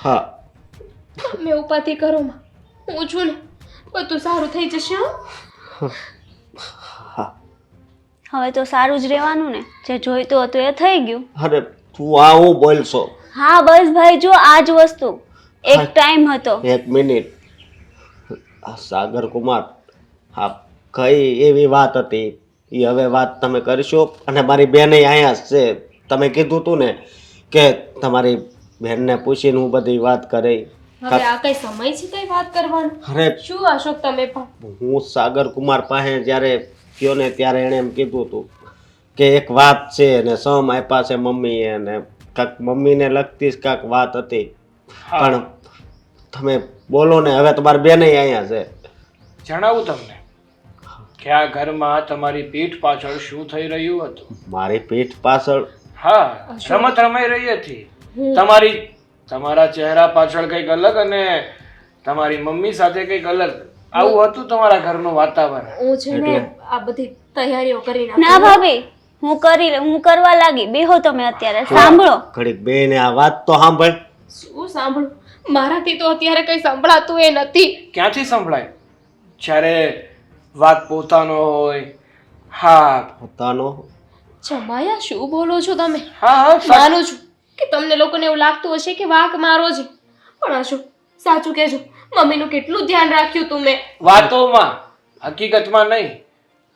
Speaker 3: હા,
Speaker 2: તમે ઉપાધિ કરો માં, હું છું ને, બધું સારું થઈ જશે.
Speaker 5: હવે તો સારું જ રહેવાનું ને, જે જોઈતું હતું એ થઈ ગયું.
Speaker 3: અરે તું આ હું બોલશો?
Speaker 5: હા બસ ભાઈ, જો આ જ વસ્તુ એક ટાઈમ હતો.
Speaker 3: એક મિનિટ, સાગર કુમાર, હા કઈ એવી વાત હતી એ હવે વાત તમે કરશો? અને મારી બેન અહીંયા જ છે, તમે કીધું તું ને કે તમારી બેનને પૂછીને હું બધી વાત કરી.
Speaker 2: હવે આ કઈ સમય છે કઈ વાત કરવાનો?
Speaker 3: અરે
Speaker 2: શું અશોક તમે પણ?
Speaker 3: હું સાગર કુમાર પાસે જ્યારે ગયો ને ત્યારે એણે એમ કીધું હતું કે એક વાત છે ને સમ આપ્યા છે મમ્મીએ, ને કાંક મમ્મીને લગતી જ કાંક વાત હતી. પણ તમે બોલો ને, હવે તમારી બેન અહીંયા છે.
Speaker 4: જણાવું તમને કે આ ઘરમાં તમારી પીઠ પાછળ શું થઈ રહ્યું હતું?
Speaker 3: મારી પીઠ પાછળ?
Speaker 4: હા, રમત રમાઈ રહી હતી. તમારા ચહેરા પાછળ કંઈક અલગ અને તમારી મમ્મી સાથે કંઈક અલગ, આવું હતું તમારા ઘરનું વાતાવરણ.
Speaker 2: હું છે ને આ બધી તૈયારીઓ કરીને
Speaker 5: ના ભાભી, હું કરવા લાગી. બેહો તમે અત્યારે, સાંભળો.
Speaker 3: ઘડીક બેને આ વાત તો સાંભળ.
Speaker 2: શું સાંભળું? મારાથી તો અત્યારે કઈ સંભળાતું એ નથી.
Speaker 4: ક્યાંથી સંભળાય જ્યારે વાત પોતાનો હોય? હા
Speaker 3: પોતાનો
Speaker 2: જમાયા, શું બોલો છો તમે?
Speaker 4: હા હા
Speaker 2: માનું છું કે તમને લોકોને એવું લાગતું હશે કે વાંક મારો છે, પણ અશોક સાચું કહેજો, મમ્મીનું કેટલું ધ્યાન રાખ્યું તું મેં.
Speaker 4: વાતોમાં, હકીકતમાં નહીં.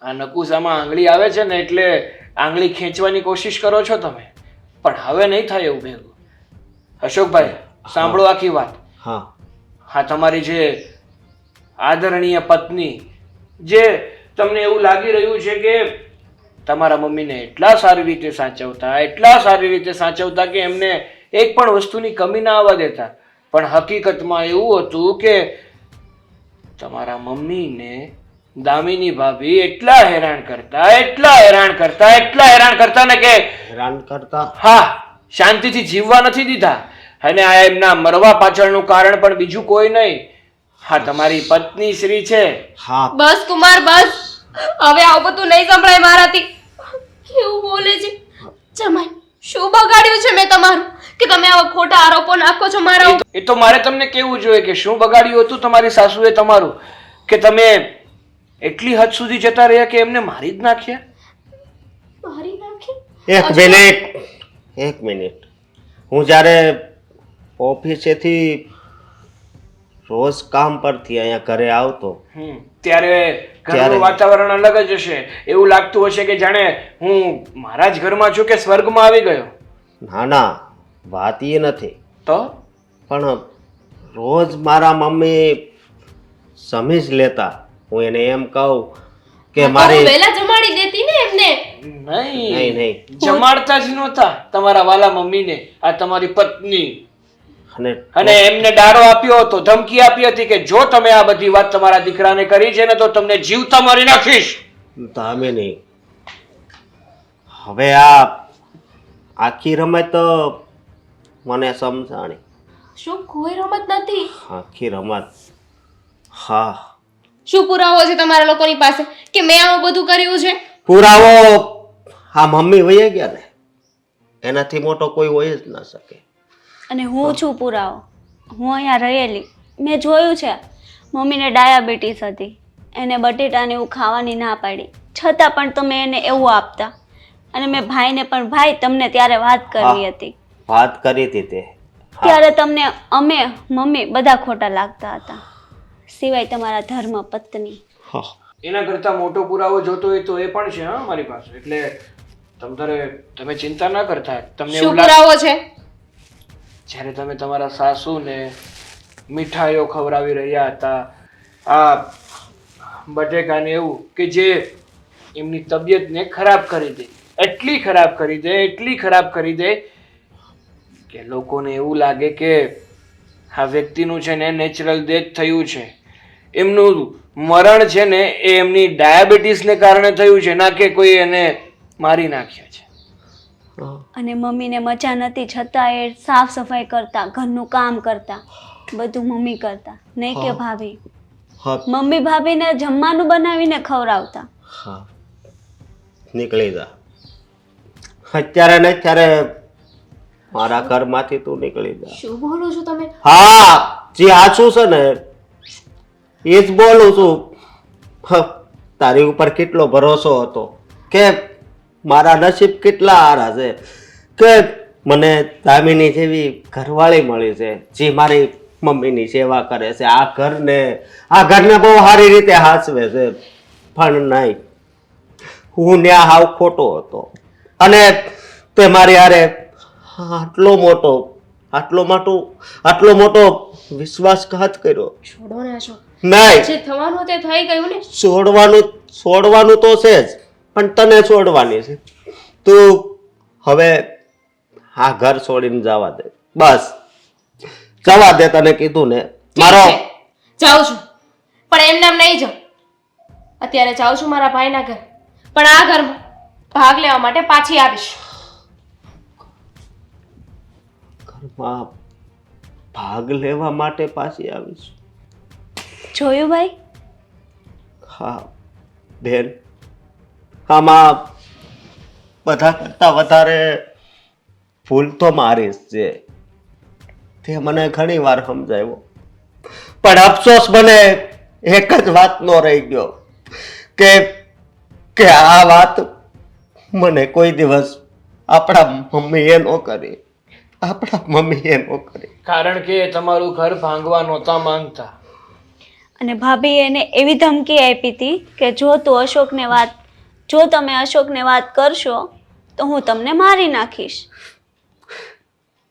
Speaker 4: આ નકુસામાં આંગળી આવે છે ને એટલે આંગળી ખેંચવાની કોશિશ કરો છો તમે, પણ હવે નહીં થાય એવું ભેગું. અશોકભાઈ સાંભળો આખી વાત.
Speaker 3: હા
Speaker 4: હા, તમારી જે આદરણીય પત્ની, જે તમને એવું લાગી રહ્યું છે કે તમારા મમ્મીને એટલા સારી રીતે સાચવતા કે એમને એક પણ વસ્તુની કમી ના આવવા દેતા, પણ હકીકતમાં એવું હતું કે તમારા મમ્મીને દામિની ભાભી એટલા હેરાન કરતા ને કે
Speaker 3: હેરાન કરતા.
Speaker 4: હા, શાંતિથી જીવવા નથી દીધા. અને આ એમના મરવા પાછળનું કારણ પણ બીજું કોઈ નહીં, હા તમારી પત્ની શ્રી છે.
Speaker 3: હા
Speaker 2: બસ કુમાર બસ, હવે આવું બધું નહીં સંભળાય મારાથી. કેવું બોલે છે જમાઈ? શું બગાડ્યું છે મેં તમારું કે તમે આવા ખોટા આરોપો નાખો છો મારા ઉપર?
Speaker 4: એ તો મારે તમને કેવું જોઈએ કે શું બગાડ્યું હતું તમારી સાસુએ તમારું, કે તમે એટલી હદ સુધી જતા રહ્યા કે એમને મારી જ નાખ્યા.
Speaker 2: મારી નાખી?
Speaker 3: એક મિનિટ. હું જ્યારે ઓફિસેથી રોજ કામ પરથી અહીંયા ઘરે આવતો,
Speaker 4: ત્યારે ઘરનું વાતાવરણ અલગ જ હશે. એવું લાગતું હશે કે જાણે હું મારા જ ઘરમાં છું કે સ્વર્ગમાં આવી ગયો.
Speaker 3: ના ના, વાત એ નથી.
Speaker 4: તો
Speaker 3: પણ રોજ મારા મમ્મી સમી જ લેતા. હું એને એમ કહું કે મારી
Speaker 2: વહેલા જમાડી દેતી ને એમને.
Speaker 3: નહીં
Speaker 4: જમાડતા જ નહોતા તમારા વાલા મમ્મીને આ તમારી પત્ની. અને એમને ડારો આપ્યો હતો, ધમકી આપી હતી કે જો તમે આ બધી વાત તમારા દીકરાને કરી છે ને તો તમને જીવતા મારી નાખીશ.
Speaker 3: દામિની, હવે આ આખી રમત મને સમજાણી.
Speaker 2: શું કોઈ રમત નથી?
Speaker 3: આખી રમત. હા,
Speaker 2: શું પુરાવો છે તમારા લોકોની પાસે કે મેં આવું બધું કર્યું છે?
Speaker 3: પુરાવો આ મમ્મી વહી ગયા ને, એનાથી મોટો કોઈ હોય જ ના શકે.
Speaker 5: અને હું છું પુરાવો. હું અહીંયા રહેલી, મેં જોયું છે. મમ્મીને ડાયાબિટીસ હતી, એને બટેટાને એવું ખાવાની ના પાડી, છતાં પણ તમે એને એવું આપતા. અને મેં ભાઈને પણ, ભાઈ તમને ત્યારે વાત કરવી હતી,
Speaker 3: વાત કરી હતી તે.
Speaker 5: ત્યારે તમને અમે મમ્મી બધા ખોટા લાગતા હતા, સિવાય તમારા ધર્મ પત્ની.
Speaker 4: એના કરતા મોટો પુરાવો જોતો હોય તો એ પણ છે હા મારી પાસે. એટલે તમે ચિંતા ના કરતા. તમને
Speaker 2: શું
Speaker 4: એવું
Speaker 2: પુરાવો છે?
Speaker 4: જ્યારે તમે તમારા સાસુને મીઠાઈઓ ખવડાવી રહ્યા હતા, આ બટેકાને એવું કે જે એમની તબિયતને ખરાબ કરી દે, એટલી ખરાબ કરી દે કે લોકોને એવું લાગે કે આ વ્યક્તિનું છે ને નેચરલ ડેથ થયું છે, એમનું મરણ છે ને એ એમની ડાયાબિટીસને કારણે થયું છે, ના કે કોઈ એને મારી નાખ્યા છે.
Speaker 5: અને મમ્મીને મજા નથી છતાં એ સાફ સફાઈ કરતા, ઘરનું કામ કરતા, બધું મમ્મી કરતા, નહીં કે ભાભી. મમ્મી ભાભીને જમવાનું બનાવીને ખવડાવતા.
Speaker 3: હા, નીકળી જા અત્યારે ને અત્યારે મારા ઘરમાંથી તું નીકળી જા.
Speaker 2: શું બોલો છો તમે?
Speaker 3: હા, જે સાચું છે ને એ જ બોલું છું. તારી ઉપર કેટલો ભરોસો હતો કે મારા નસીબ કેટલા સારા છે કે મને દામિની જેવી ઘરવાળી મળી છે, જે મારી મમ્મીની સેવા કરે છે, આ ઘરને બહુ સારી રીતે હાચવે છે. પણ નહીં, હું ત્યાં હાવ ખોટો હતો અને તે મારી હારે આટલો મોટો વિશ્વાસઘાત કર્યો.
Speaker 2: છોડો ને અશોક,
Speaker 3: નહીં,
Speaker 2: જે થવાનું તે થઈ ગયું ને.
Speaker 3: છોડવાનું તો છે જ, પણ તને છોડવાની છે. તું હવે આ ઘર છોડીને જવા દે, બસ જવા દે, તને કીધું ને. મારો
Speaker 2: જાઉં છું, પણ એમને એમ નહીં જાઉં. અત્યારે જાઉં છું મારા ભાઈના ઘર, પણ આ ઘરમાં ભાગ લેવા માટે પાછી આવીશ.
Speaker 3: ઘરમાં ભાગ લેવા માટે પાછી આવીશ?
Speaker 5: જોયું ભાઈ?
Speaker 3: હા બેન, આમાં બધા કરતાં વધારે ભૂલ તો મારી જ છે. તે મને ઘણી વાર સમજાવ્યો, પણ અફસોસ મને એક જ વાતનો રહી ગયો કે આ વાત મને કોઈ દિવસ આપણા મમ્મીએ ન કરી. આપણા મમ્મીએ ન કરી.
Speaker 4: કારણ કે એ તમારું ઘર ભાંગવા નહોતા માંગતા.
Speaker 5: અને ભાભી એને એવી ધમકી આપી હતી કે જો તમે અશોકને વાત કરશો તો હું તમને મારી નાખીશ.